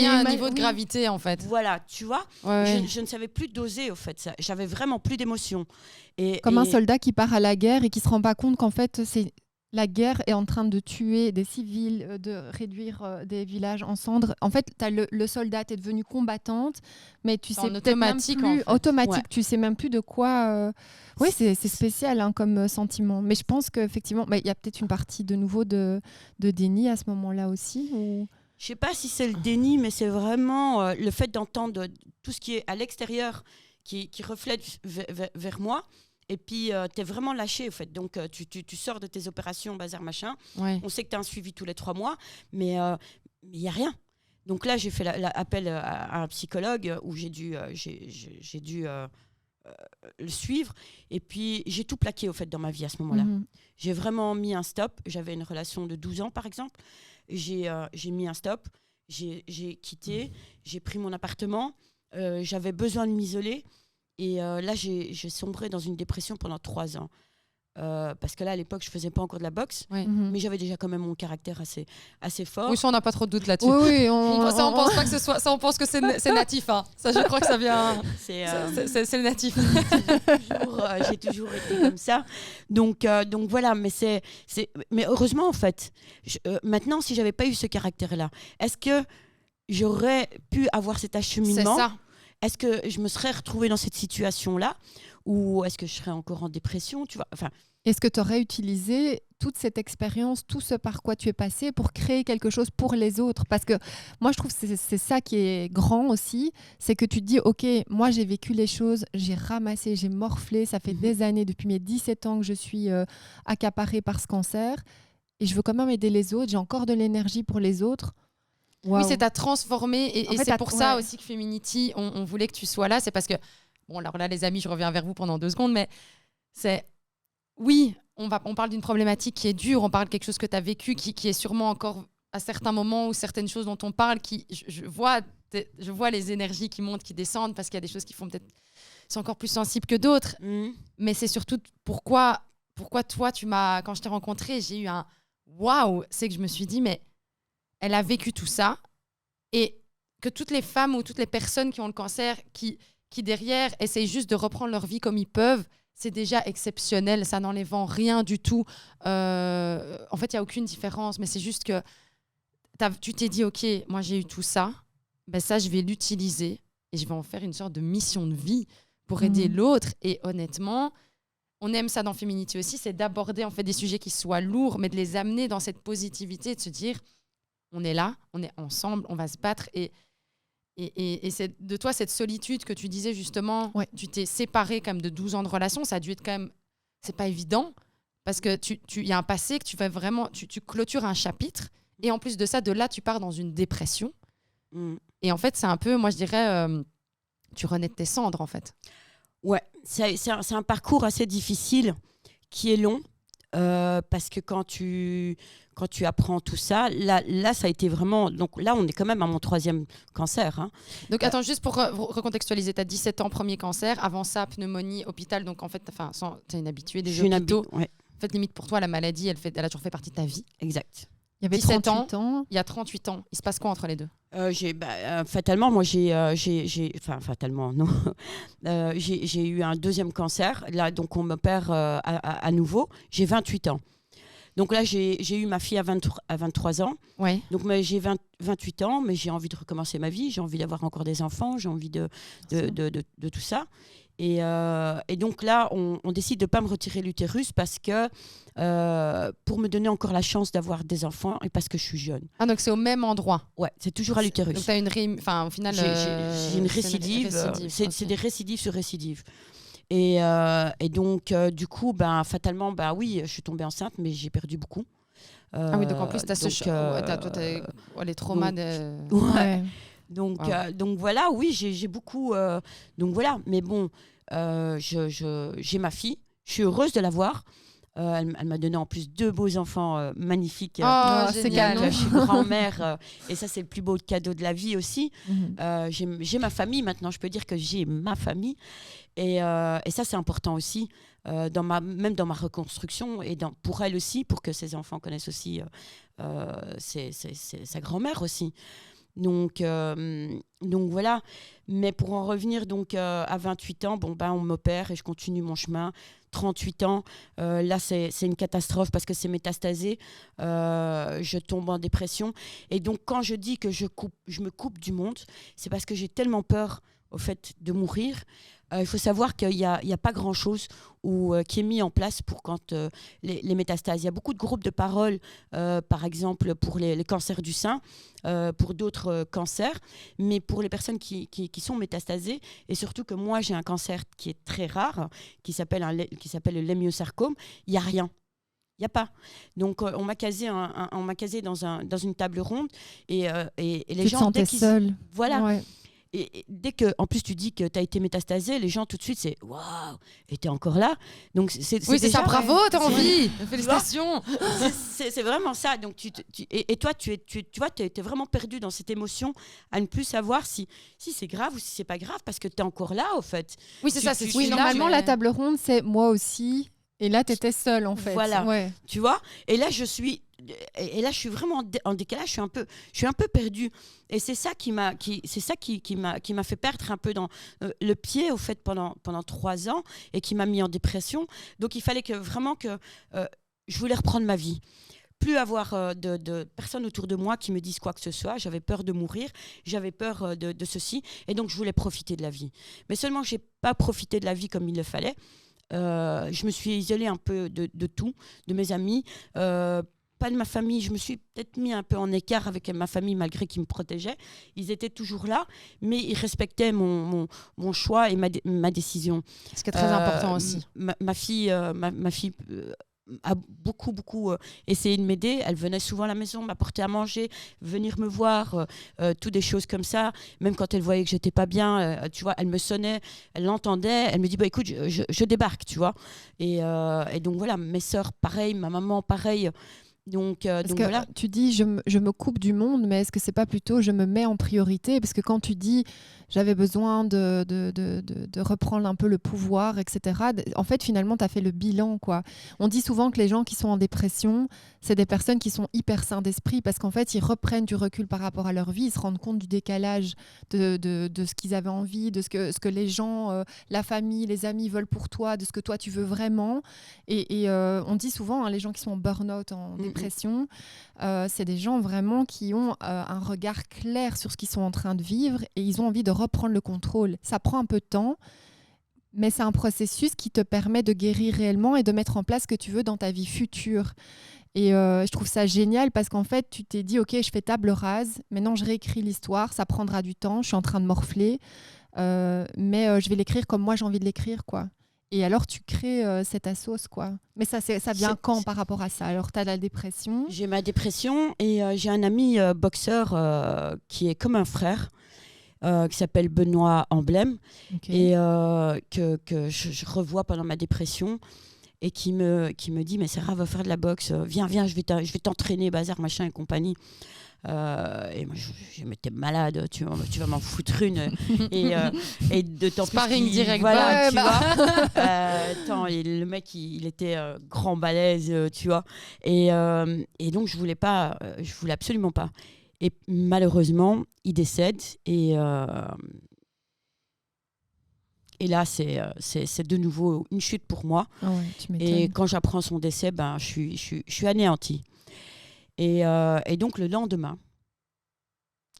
un niveau de gravité en fait. Voilà, tu vois, je ne savais plus doser au fait ça. J'avais vraiment plus d'émotion. Comme un soldat qui part à la guerre et qui se rend pas compte qu'en fait la guerre est en train de tuer des civils, de réduire des villages en cendres. En fait, le soldat est devenu combattante, mais tu sais peut-être même plus automatique. Tu sais même plus de quoi. Oui, c'est spécial hein, comme sentiment. Mais je pense qu'effectivement, il y a peut-être une partie de nouveau de déni à ce moment-là aussi. Ou... Je sais pas si c'est le déni, mais c'est vraiment le fait d'entendre tout ce qui est à l'extérieur qui reflète vers moi. et puis tu es vraiment lâché, en fait. Donc, tu sors de tes opérations, bazar, machin. Ouais. On sait que tu as un suivi tous les 3 mois, mais il n'y a rien. Donc là, j'ai fait appel à un psychologue où j'ai dû le suivre. Et puis, j'ai tout plaqué, au fait, dans ma vie à ce moment-là. J'ai vraiment mis un stop. J'avais une relation de 12 ans, par exemple. J'ai mis un stop. J'ai quitté. J'ai pris mon appartement. J'avais besoin de m'isoler. Et là, j'ai sombré dans une dépression pendant 3 ans. Parce que là, à l'époque, je ne faisais pas encore de la boxe. Ouais. Mais j'avais déjà quand même mon caractère assez fort. Oui, ça, on n'a pas trop de doute là-dessus. Oui, Ça, on pense pas que ce soit. Ça, on pense que c'est natif. Hein. Ça, je crois que ça vient. C'est le natif. j'ai toujours été comme ça. Donc voilà, mais heureusement, en fait, maintenant, si j'avais pas eu ce caractère-là, est-ce que j'aurais pu avoir cet acheminement? C'est ça. Est-ce que je me serais retrouvée dans cette situation-là, ou est-ce que je serais encore en dépression, tu vois? Enfin, est-ce que tu aurais utilisé toute cette expérience, tout ce par quoi tu es passé pour créer quelque chose pour les autres? Parce que moi, je trouve que c'est ça qui est grand aussi, c'est que tu te dis, OK, moi, j'ai vécu les choses, j'ai ramassé, j'ai morflé, ça fait des années, depuis mes 17 ans que je suis accaparée par ce cancer, et je veux quand même aider les autres, j'ai encore de l'énergie pour les autres. Wow. Oui, c'est à transformer, et c'est pour ça aussi que Feminity, on voulait que tu sois là, c'est parce que, bon, alors là, les amis, je reviens vers vous pendant 2 secondes, mais c'est... Oui, on parle d'une problématique qui est dure, on parle de quelque chose que tu as vécu, qui est sûrement encore à certains moments ou certaines choses dont on parle, je vois les énergies qui montent, qui descendent, parce qu'il y a des choses qui font peut-être... C'est encore plus sensible que d'autres. Mais c'est surtout pourquoi toi, quand je t'ai rencontrée, j'ai eu un waouh, c'est que je me suis dit, mais elle a vécu tout ça, et que toutes les femmes ou toutes les personnes qui ont le cancer, qui derrière essayent juste de reprendre leur vie comme ils peuvent, c'est déjà exceptionnel, ça n'enlève en rien du tout. En fait, il n'y a aucune différence, mais c'est juste que tu t'es dit, OK, moi j'ai eu tout ça, ben ça je vais l'utiliser et je vais en faire une sorte de mission de vie pour aider l'autre. Et honnêtement, on aime ça dans Feminity aussi, c'est d'aborder en fait des sujets qui soient lourds, mais de les amener dans cette positivité, de se dire, on est là, on est ensemble, on va se battre. Et c'est de toi, cette solitude que tu disais justement, tu t'es séparée quand même de 12 ans de relation, ça a dû être quand même... C'est pas évident, parce que il y a un passé que tu fais vraiment... Tu clôtures un chapitre, et en plus de ça, de là, tu pars dans une dépression. Et en fait, c'est un peu, moi je dirais, tu renais de tes cendres en fait. Ouais, c'est un parcours assez difficile, qui est long, parce que quand tu apprends tout ça, là, ça a été vraiment... Donc là, on est quand même à mon 3e cancer. Hein. Donc attends, juste pour recontextualiser, tu as 17 ans, premier cancer. Avant ça, pneumonie, hôpital. Donc en fait, tu es une habituée des hôpitaux. Ouais. En fait, limite pour toi, la maladie, elle a toujours fait partie de ta vie. Exact. Il y avait 17 38 ans. Il y a 38 ans. Il se passe quoi entre les deux? Fatalement, moi, fatalement, non. J'ai eu un 2e cancer. Là, donc, on m'opère à nouveau. J'ai 28 ans. Donc là, j'ai eu ma fille à 23 ans. Ouais. Donc j'ai 28 ans, mais j'ai envie de recommencer ma vie. J'ai envie d'avoir encore des enfants. J'ai envie de tout ça. Et donc là, on décide de ne pas me retirer l'utérus parce que pour me donner encore la chance d'avoir des enfants et parce que je suis jeune. Ah, donc c'est au même endroit? Ouais, c'est toujours à l'utérus. Donc tu as au final... J'ai une récidive. C'est des récidives sur récidives. Et donc, du coup, fatalement, oui, je suis tombée enceinte, mais j'ai perdu beaucoup. Ah oui, donc en plus, tu as les traumas de... Ouais. Donc voilà, oui, j'ai beaucoup... donc voilà, mais bon, j'ai ma fille, je suis heureuse de l'avoir. Elle m'a donné en plus 2 beaux enfants magnifiques. C'est génial. Je suis grand-mère et ça, c'est le plus beau cadeau de la vie aussi. J'ai ma famille maintenant, je peux dire que j'ai ma famille. Et ça, c'est important aussi, même dans ma reconstruction et pour elle aussi, pour que ses enfants connaissent aussi sa grand-mère aussi. Donc voilà. Mais pour en revenir donc, à 28 ans, on m'opère et je continue mon chemin. 38 ans, là, c'est une catastrophe parce que c'est métastasé. Je tombe en dépression. Et donc, quand je dis que je me coupe du monde, c'est parce que j'ai tellement peur au fait de mourir, il faut savoir qu'il n'y a pas grand-chose qui est mis en place pour quand les métastases. Il y a beaucoup de groupes de parole, par exemple pour les cancers du sein, pour d'autres cancers, mais pour les personnes qui sont métastasées, et surtout que moi j'ai un cancer qui est très rare, qui s'appelle le lémiosarcome, il n'y a rien. Il n'y a pas. Donc, on m'a casé dans une table ronde et les gens... Tu te sentais seule. Voilà. Ouais. Et dès que, en plus, tu dis que tu as été métastasé, les gens tout de suite, c'est waouh, et t'es encore là. Donc, c'est ça, bravo, t'as envie. Félicitations. C'est vraiment ça. Donc, et toi, tu vois, t'es vraiment perdu dans cette émotion à ne plus savoir si c'est grave ou si c'est pas grave parce que t'es encore là, au fait. Oui, c'est ça. Oui, normalement, la table ronde, c'est moi aussi. Et là, tu étais seule, en fait. Voilà, ouais. Tu vois. Et là, je suis vraiment en décalage. Je suis un peu perdue. Et c'est ça qui m'a fait perdre un peu dans le pied, au fait, pendant 3 ans, et qui m'a mis en dépression. Donc, il fallait que je voulais reprendre ma vie. Plus avoir de personnes autour de moi qui me disent quoi que ce soit. J'avais peur de mourir, j'avais peur de ceci. Et donc, je voulais profiter de la vie. Mais seulement, je n'ai pas profité de la vie comme il le fallait. Je me suis isolée un peu de tout, de mes amis, pas de ma famille. Je me suis peut-être mis un peu en écart avec ma famille malgré qu'ils me protégeaient. Ils étaient toujours là, mais ils respectaient mon choix et ma décision. Ce qui est très important aussi. Ma fille a beaucoup essayé de m'aider. Elle venait souvent à la maison, m'apporter à manger, venir me voir, toutes des choses comme ça. Même quand elle voyait que j'étais pas bien, tu vois, elle me sonnait, elle l'entendait, elle me dit écoute, je débarque, tu vois. Et donc voilà, mes sœurs pareil, ma maman pareil. Donc voilà. Tu dis je me coupe du monde, mais est-ce que c'est pas plutôt je me mets en priorité? Parce que quand tu dis j'avais besoin de reprendre un peu le pouvoir, etc. En fait, finalement, tu as fait le bilan, quoi. On dit souvent que les gens qui sont en dépression, c'est des personnes qui sont hyper sains d'esprit parce qu'en fait, ils reprennent du recul par rapport à leur vie, ils se rendent compte du décalage de ce qu'ils avaient envie, de ce que les gens, la famille, les amis veulent pour toi, de ce que toi, tu veux vraiment. Et on dit souvent, les gens qui sont en burn-out, en dépression, c'est des gens vraiment qui ont un regard clair sur ce qu'ils sont en train de vivre et ils ont envie de reprendre le contrôle. Ça prend un peu de temps, mais c'est un processus qui te permet de guérir réellement et de mettre en place ce que tu veux dans ta vie future. Et je trouve ça génial parce qu'en fait, tu t'es dit, ok, je fais table rase, maintenant je réécris l'histoire, ça prendra du temps, je suis en train de morfler, mais je vais l'écrire comme moi j'ai envie de l'écrire, quoi. Et alors, tu crées cette sauce, quoi. Mais ça vient quand par rapport à ça? Alors, tu as la dépression. J'ai ma dépression et j'ai un ami boxeur qui est comme un frère, qui s'appelle Benoît Emblème, et que je revois pendant ma dépression et qui me dit « Mais Sarah, va faire de la boxe, viens, je vais t'entraîner, bazar, machin et compagnie. » Et moi je m'étais malade, tu vas m'en foutre une et de temps sparring direct, voilà, tu vois. Attends, le mec il était grand balèze, tu vois, et donc je voulais absolument pas, et malheureusement il décède et là, c'est de nouveau une chute pour moi. Oh ouais, tu m'étonnes. Et quand j'apprends son décès, je suis anéantie. Et donc, le lendemain,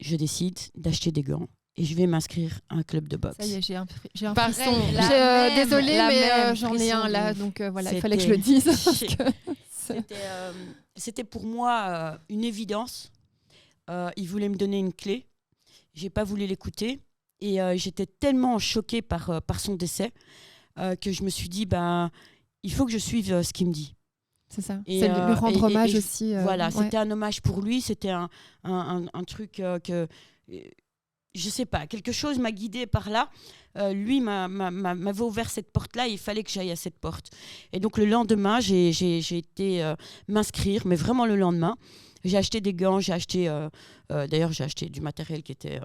je décide d'acheter des gants et je vais m'inscrire à un club de boxe. Ça y est, j'ai un frisson. Pareil, Désolée, mais j'en ai un là, donc voilà, il fallait que je le dise. C'était pour moi une évidence. Il voulait me donner une clé. J'ai pas voulu l'écouter. Et j'étais tellement choquée par son décès que je me suis dit, il faut que je suive ce qu'il me dit. C'est ça. C'est lui rendre hommage aussi. Voilà, c'était un hommage pour lui. C'était un truc que, je sais pas, quelque chose m'a guidée par là. Lui m'avait ouvert cette porte-là et il fallait que j'aille à cette porte. Et donc le lendemain, j'ai été m'inscrire, mais vraiment le lendemain. J'ai acheté des gants, d'ailleurs j'ai acheté du matériel qui était...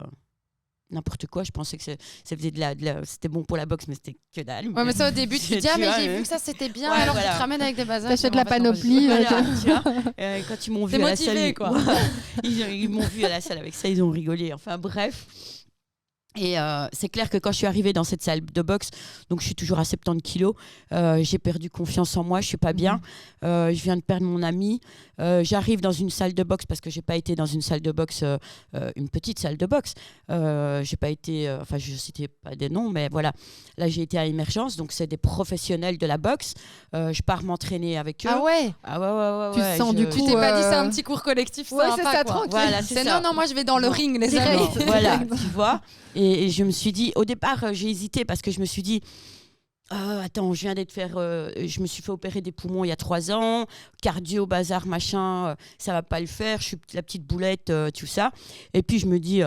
n'importe quoi, je pensais que c'était bon pour la boxe, mais c'était que dalle. Ouais, mais ça au début, tu te dis, mais j'ai vu que ça c'était bien, alors tu te ramènes avec des bazars. T'achètes la panoplie. Tu vois, quand ils m'ont vu à la salle, quoi. ils m'ont vu à la salle avec ça, ils ont rigolé. Enfin bref. Et c'est clair que quand je suis arrivée dans cette salle de boxe, donc je suis toujours à 70 kilos, j'ai perdu confiance en moi, je suis pas bien, je viens de perdre mon ami, j'arrive dans une salle de boxe parce que j'ai pas été dans une salle de boxe, une petite salle de boxe, j'ai pas été, enfin je citais pas des noms, mais voilà, là j'ai été à Émergence, donc c'est des professionnels de la boxe, je pars m'entraîner avec eux. Ah ouais. Tu te sens du coup, Tu t'es pas dit c'est un petit cours collectif Ouais, sympa, c'est ça, quoi. tranquille. Voilà, c'est ça. Non, moi je vais dans le ring, les Direct. amis. Voilà, tu vois. Et je me suis dit, au départ, j'ai hésité parce que je me suis dit, attends, je viens d'être je me suis fait opérer des poumons il y a 3 ans, cardio, bazar, machin, ça va pas le faire, je suis la petite boulette, tout ça. Et puis je me dis,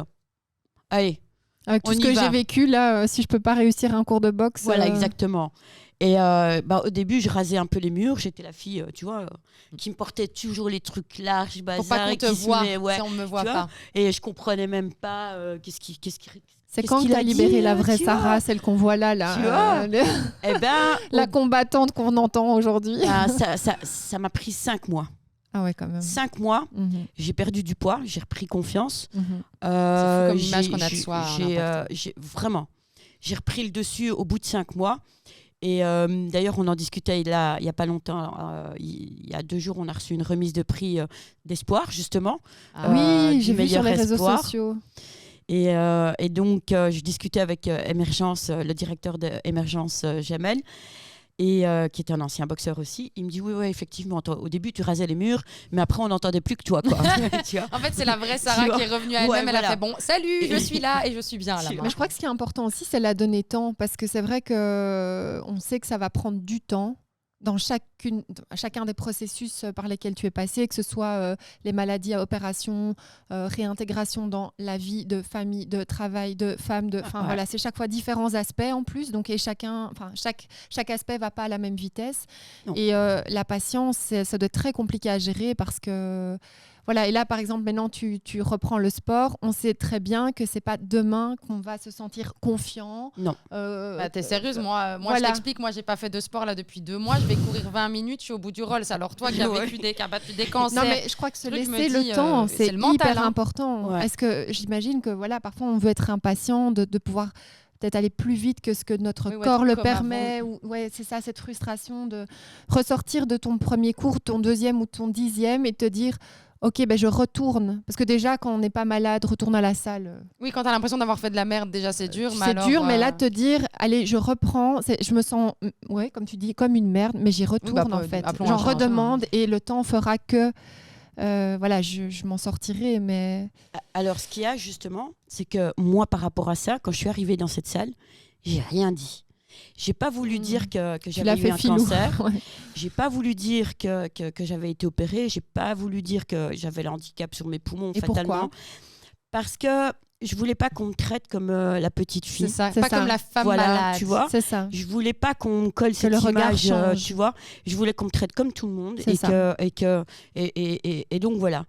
allez, Avec tout on ce y que va. j'ai vécu là, si je peux pas réussir un cours de boxe. Voilà, exactement. Et au début, je rasais un peu les murs. J'étais la fille, tu vois, qui me portait toujours les trucs larges, Faut bazar, pas qu'on et te qui se voit, met- ouais, si on me voit tu vois. pas. Et je comprenais même pas C'est qu'est-ce quand qu'il tu as a dit, libéré la là, vraie tu Sarah, vois. celle qu'on voit là, Tu vois. Eh ben, la combattante qu'on entend aujourd'hui. ça m'a pris 5 mois. Ah ouais, quand même. 5 mois, Mhm, j'ai perdu du poids, j'ai repris confiance. mhm. C'est fou comme image qu'on a de soi, un Vraiment, j'ai repris le dessus au bout de 5 mois. Et d'ailleurs, on en discutait il y a pas longtemps. Il y a 2 jours, on a reçu une remise de prix d'espoir, justement. Ah. Oui, du j'ai vu sur meilleur les réseaux espoir. sociaux. Et donc, je discutais avec Émergence, le directeur d'Émergence, Jamel, et qui est un ancien boxeur aussi. Il me dit, oui, effectivement, toi, au début, tu rasais les murs, mais après, on n'entendait plus que toi, quoi. Tu vois. En fait, c'est la vraie Sarah Tu vois. qui est revenue à elle-même. Ouais, Elle voilà. a fait bon, salut, je suis là et je suis bien là. Mais je crois que ce qui est important aussi, c'est la donner temps, parce que c'est vrai que on sait que ça va prendre du temps dans chacun des processus par lesquels tu es passé, que ce soit les maladies à opération, réintégration dans la vie de famille, de travail, de femme, Ouais. voilà, c'est chaque fois différents aspects en plus, donc et chaque aspect va pas à la même vitesse. Non. Et la patience, ça doit être très compliqué à gérer parce que voilà, et là, par exemple, maintenant, tu reprends le sport. On sait très bien que c'est pas demain qu'on va se sentir confiant. Non. T'es sérieuse, moi voilà. je t'explique, moi j'ai pas fait de sport là depuis 2 mois, je vais courir 20 minutes, je suis au bout du Rolls. Alors toi qui as Ouais. qui as battu des cancers. Non, mais je crois que se truc, je me laisser dis, le temps, c'est c'est le mental, hyper hein. important. Ouais. Est-ce que j'imagine que voilà, parfois on veut être impatient de pouvoir peut-être aller plus vite que ce que notre Oui, ou corps être le comme permet. Ou, ouais, c'est ça, cette frustration de ressortir de ton premier cours, ton deuxième ou ton 10e et te dire ok, je retourne. Parce que déjà, quand on n'est pas malade, retourne à la salle. Oui, quand t'as l'impression d'avoir fait de la merde, déjà c'est dur. C'est dur, mais là, te dire, allez, je reprends, je me sens, ouais, comme tu dis, comme une merde, mais j'y retourne en fait. appelons un J'en chat un chat, redemande et le temps fera que, voilà, je m'en sortirai, mais... Alors, ce qu'il y a justement, c'est que moi, par rapport à ça, quand je suis arrivée dans cette salle, j'ai rien dit. J'ai pas voulu dire que Tu l'as j'avais eu fait un filou. cancer. Ouais. J'ai pas voulu dire que j'avais été opérée. J'ai pas voulu dire que j'avais le handicap sur mes poumons Et fatalement. pourquoi ? Parce que je voulais pas qu'on me traite comme la petite C'est fille. ça, C'est pas ça. comme la femme Voilà, malade. tu vois. C'est ça. Je voulais pas qu'on me colle cette le regard image, change. tu vois. Je voulais qu'on me traite comme tout le monde C'est ça. et donc voilà.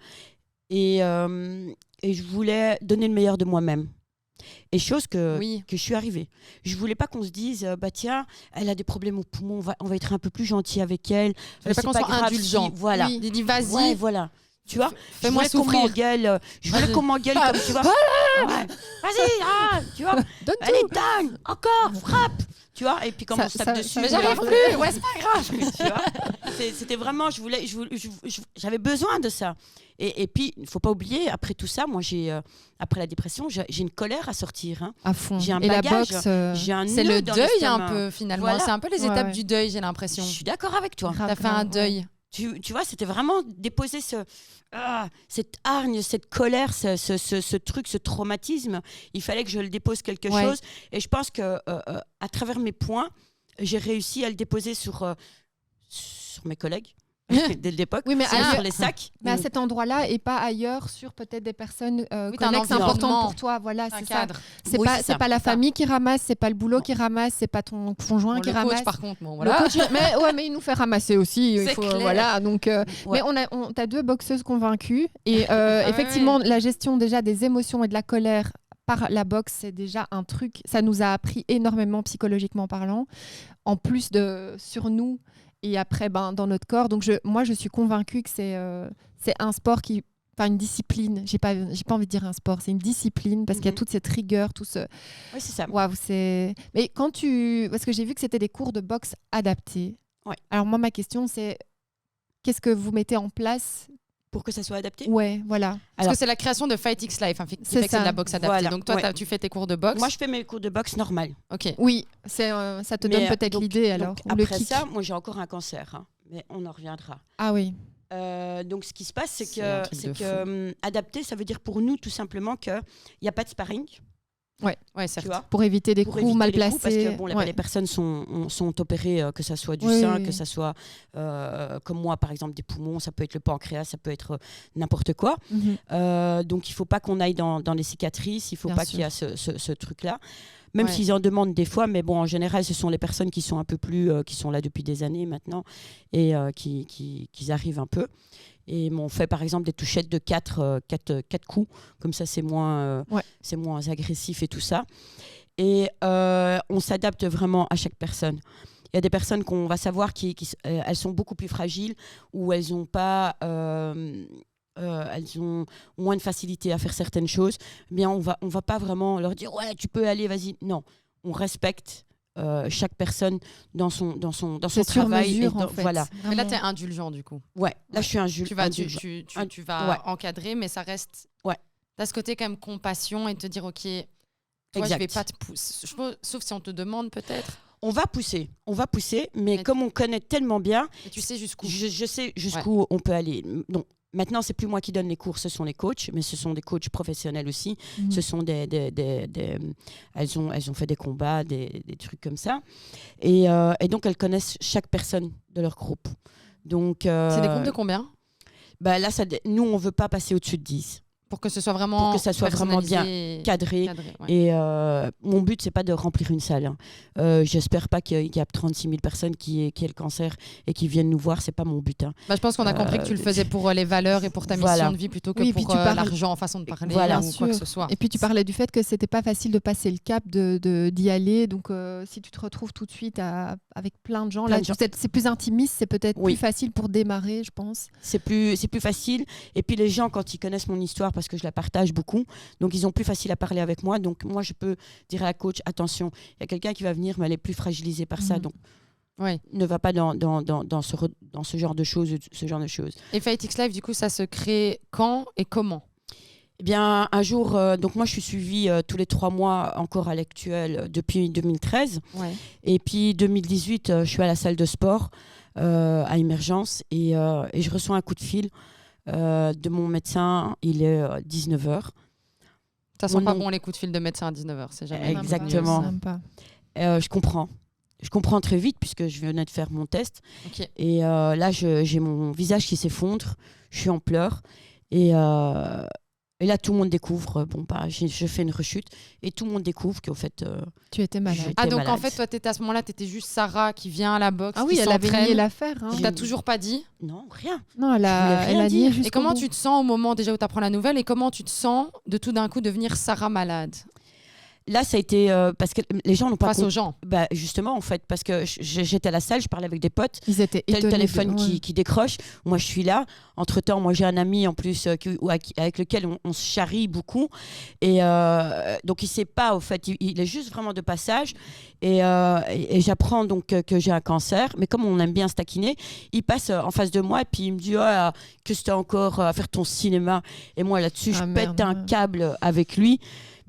Et je voulais donner le meilleur de moi-même. Et chose que je suis arrivée. Je voulais pas qu'on se dise, bah tiens, elle a des problèmes aux poumons, on va être un peu plus gentil avec elle. Fallait pas C'est qu'on soit grave indulgent. si- voilà. Oui. Il dit vas-y, Ouais, voilà. Tu vois, fais-moi je voulais qu'on souffrir. m'engueule, je voulais qu'on m'engueule comme tu vois. Ouais. Vas-y, tu vois. Donne Allez, donne, encore, frappe. Tu vois, et puis comment on se tape ça- dessus. Mais voilà. j'arrive plus, ouais, c'est pas grave. Tu vois, c'était vraiment, j'avais besoin de ça. Et puis, il ne faut pas oublier, après tout ça, moi, après la dépression, j'ai une colère à sortir. Hein. À fond. J'ai un et la bagage, boxe, j'ai un C'est nœud le dans deuil l'estomac. un peu finalement. Voilà. C'est un peu les Ouais, étapes ouais. du deuil, j'ai Je l'impression. suis d'accord avec toi. grave, T'as fait un grave, deuil. Tu vois, c'était vraiment déposer cette hargne, cette colère, ce truc, ce traumatisme. Il fallait que je le dépose quelque Ouais. chose. Et je pense que à travers mes points, j'ai réussi à le déposer sur mes collègues dès l'époque, Oui, mais sur les sacs. Mais à cet endroit-là et pas ailleurs sur peut-être des personnes t'as un connexes environnement, importantes pour toi. Voilà, Un c'est ça. cadre. C'est Oui, pas, c'est c'est ça. pas la C'est ça. famille qui ramasse, c'est pas le boulot qui ramasse, c'est pas ton conjoint Bon, qui le ramasse. coach, par contre, bon, Le voilà. coach, mais il nous fait ramasser aussi. Il C'est faut, clair. voilà, donc, Ouais. Mais t'as 2 boxeuses convaincues. Et ouais. effectivement, la gestion déjà des émotions et de la colère par la boxe, c'est déjà un truc. Ça nous a appris énormément psychologiquement parlant, en plus sur nous et après dans notre corps. Donc moi, je suis convaincue que c'est un sport qui une discipline. J'ai pas envie de dire un sport, c'est une discipline parce qu'il y a toute cette rigueur, tout ce. Oui, c'est ça. Waouh, c'est. Mais parce que j'ai vu que c'était des cours de boxe adaptés. Ouais. Alors moi, ma question, c'est qu'est-ce que vous mettez en place pour que ça soit adapté? Ouais, voilà. Parce que c'est la création de Fight X Life qui fait que c'est de la boxe adaptée. Voilà. Donc toi, tu fais tes cours de boxe. Moi, je fais mes cours de boxe normal. Ok. Oui, ça te donne peut-être l'idée alors. Donc, après ça, moi, j'ai encore un cancer, hein, mais on en reviendra. Ah oui. Donc, ce qui se passe, c'est que adapter, ça veut dire pour nous tout simplement qu'il n'y a pas de sparring. Ouais, certes. Pour éviter des coups mal placés. Parce que les personnes sont opérées, que ça soit du sein, que ça soit, comme moi, par exemple, des poumons, ça peut être le pancréas, ça peut être n'importe quoi. Donc, il ne faut pas qu'on aille dans les cicatrices, il ne faut pas qu'il y ait ce truc-là. Même s'ils en demandent des fois, mais bon, en général, ce sont les personnes qui sont un peu plus, qui sont là depuis des années maintenant et qui arrivent un peu. Et on fait par exemple des touchettes de 4 coups, comme ça c'est moins agressif et tout ça. Et on s'adapte vraiment à chaque personne. Il y a des personnes qu'on va savoir elles sont beaucoup plus fragiles ou elles ont pas... elles ont moins de facilité à faire certaines choses. Bien, on va pas vraiment leur dire ouais tu peux aller, vas-y. Non, on respecte chaque personne dans son travail. Mesure, en fait. Voilà. Mais là, tu es indulgent du coup. Ouais, là je suis indulgent. Tu vas encadrer, mais ça reste. Ouais. Tu as ce côté quand même compassion et te dire ok, toi je vais pas te pousser. Sauf si on te demande peut-être. On va pousser, mais comme on connaît tellement bien, et tu sais jusqu'où. Je sais jusqu'où on peut aller. Donc, maintenant, c'est plus moi qui donne les cours, ce sont les coachs, mais ce sont des coachs professionnels aussi. Ce sont elles ont fait des combats, des trucs comme ça. Et donc, elles connaissent chaque personne de leur groupe. Donc, c'est des groupes de combien? Là, nous, on ne veut pas passer au-dessus de 10. Pour que ce soit vraiment, bien cadré. Et mon but, c'est pas de remplir une salle. Hein. J'espère pas qu'il y a 36 000 personnes qui aient le cancer et qui viennent nous voir. C'est pas mon but. Hein. Je pense qu'on a compris que tu le faisais pour les valeurs et pour ta mission de vie plutôt que pour l'argent, façon de parler ou quoi que ce soit. Et puis tu parlais du fait que c'était pas facile de passer le cap d'y aller. Donc si tu te retrouves tout de suite avec plein de gens, c'est plus intimiste, c'est peut-être plus facile pour démarrer, je pense. C'est plus facile. Et puis les gens, quand ils connaissent mon histoire, parce que je la partage beaucoup, donc ils ont plus facile à parler avec moi. Donc moi, je peux dire à la coach, attention, il y a quelqu'un qui va venir, mais elle est plus fragilisée par ça. Donc ne va pas dans ce genre de choses. Et Fight X Life, du coup, ça se crée quand et comment? Eh bien, un jour, donc moi, je suis suivie tous les 3 mois encore à l'actuel depuis 2013. Ouais. Et puis 2018, je suis à la salle de sport à Émergence et je reçois un coup de fil de mon médecin. Il est 19h. Ça sent pas bon les coups de fil de médecin à 19h, c'est jamais. Exactement. Je comprends. Je comprends très vite puisque je venais de faire mon test. Okay. Et là, j'ai mon visage qui s'effondre. Je suis en pleurs. Et là, tout le monde découvre, je fais une rechute et tout le monde découvre qu'au fait... tu étais malade. Donc en fait, toi, à ce moment-là, tu étais juste Sarah qui vient à la boxe, qui elle avait nié l'affaire. Hein. Tu n'as toujours pas dit? Non, rien. Non, elle a nié jusqu'au Et comment bout. tu te sens au moment déjà où tu apprends la nouvelle et comment tu te sens de tout d'un coup devenir Sarah malade? Là, ça a été parce que les gens n'ont pas face aux gens. Justement, en fait, parce que j'étais à la salle, je parlais avec des potes. Ils étaient étonnés. Le téléphone qui décroche. Moi, je suis là. Entre-temps, moi, j'ai un ami en plus avec lequel on se charrie beaucoup. Et donc, il ne sait pas, au fait. Il est juste vraiment de passage. Et j'apprends donc que j'ai un cancer. Mais comme on aime bien se taquiner, il passe en face de moi et puis il me dit que c'était encore à faire ton cinéma. Et moi, là-dessus, je pète un câble avec lui.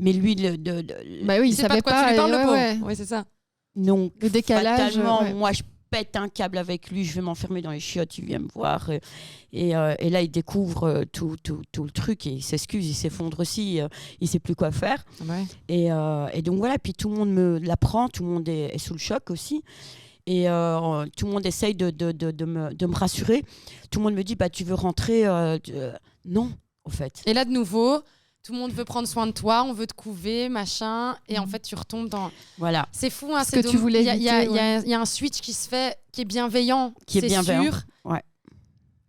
Mais lui, il savait pas. Tu lui parles le pauvre. Oui, c'est ça. Non, le décalage. Moi, je pète un câble avec lui. Je vais m'enfermer dans les chiottes. Il vient me voir. Et là, il découvre tout le truc. Et il s'excuse. Il s'effondre aussi. Il sait plus quoi faire. Ouais. Et donc, voilà. Puis tout le monde me l'apprend. Tout le monde est sous le choc aussi. Et tout le monde essaye de me rassurer. Tout le monde me dit, tu veux rentrer non, en fait. Et là, de nouveau... Tout le monde veut prendre soin de toi, on veut te couver, machin, et en fait tu retombes dans. Voilà. C'est fou, hein. Ce que tu voulais éviter. Il y a un switch qui se fait, qui est bienveillant, sûr. Ouais.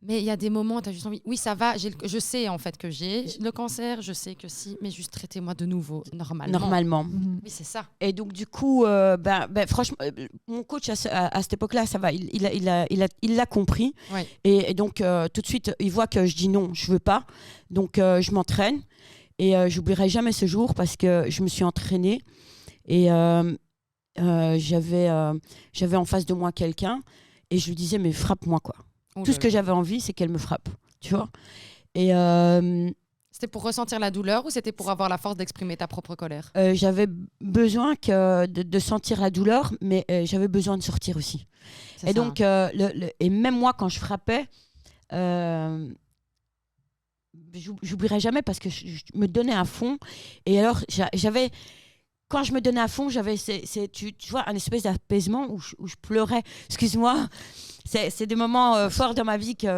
Mais il y a des moments où tu as juste envie, oui, ça va, je sais en fait que j'ai le cancer, je sais que si, mais juste traitez-moi de nouveau, normalement. Oui, c'est ça. Et donc, du coup, franchement, mon coach, à cette époque-là, ça va, il l'a compris. Ouais. Et donc, tout de suite, il voit que je dis non, je veux pas. Donc, je m'entraîne. Et j'oublierai jamais ce jour parce que je me suis entraînée. Et j'avais en face de moi quelqu'un. Et je lui disais, mais frappe-moi, quoi. Tout ce que j'avais envie, c'est qu'elle me frappe, tu vois. Et c'était pour ressentir la douleur ou c'était pour avoir la force d'exprimer ta propre colère? J'avais besoin de sentir la douleur, mais j'avais besoin de sortir aussi. C'est et ça. donc, et même moi, quand je frappais, j'oublierai jamais parce que je me donnais à fond. Et alors, j'avais... Quand je me donnais à fond, j'avais, tu vois, un espèce d'apaisement où je pleurais. Excuse-moi, c'est des moments forts dans ma vie qui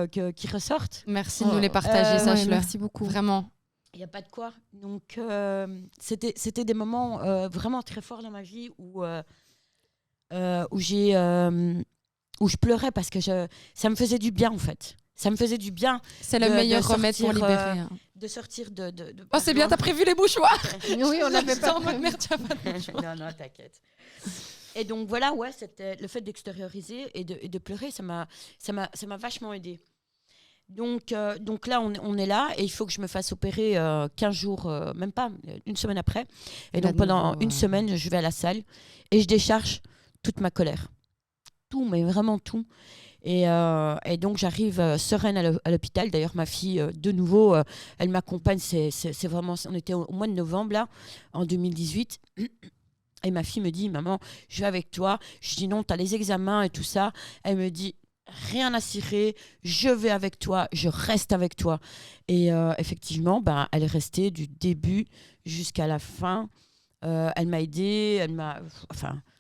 ressortent. Merci de nous les partager, sache-le. Merci beaucoup. Vraiment. Il n'y a pas de quoi. Donc, c'était des moments vraiment très forts dans ma vie où je pleurais parce que ça me faisait du bien, en fait. Ça me faisait du bien. C'est le meilleur remède pour libérer. De sortir de Oh, c'est bien, t'as prévu les mouchoirs. Oui, on l'avait pas. En mode merde, tu as pas de mouchoirs. Non, t'inquiète. Et donc voilà, ouais, c'était le fait d'extérioriser et de pleurer, ça m'a vachement aidé. Donc là, on est là et il faut que je me fasse opérer 15 jours, même pas, une semaine après. Et donc pendant une semaine, je vais à la salle et je décharge toute ma colère. Tout, mais vraiment tout. Et donc j'arrive sereine à l'hôpital. D'ailleurs, ma fille, de nouveau, elle m'accompagne. C'est vraiment, on était au mois de novembre, là, en 2018. Et ma fille me dit, maman, je vais avec toi. Je dis non, tu as les examens et tout ça. Elle me dit, rien à cirer, je vais avec toi, je reste avec toi. Et effectivement, elle est restée du début jusqu'à la fin. Elle m'a aidée,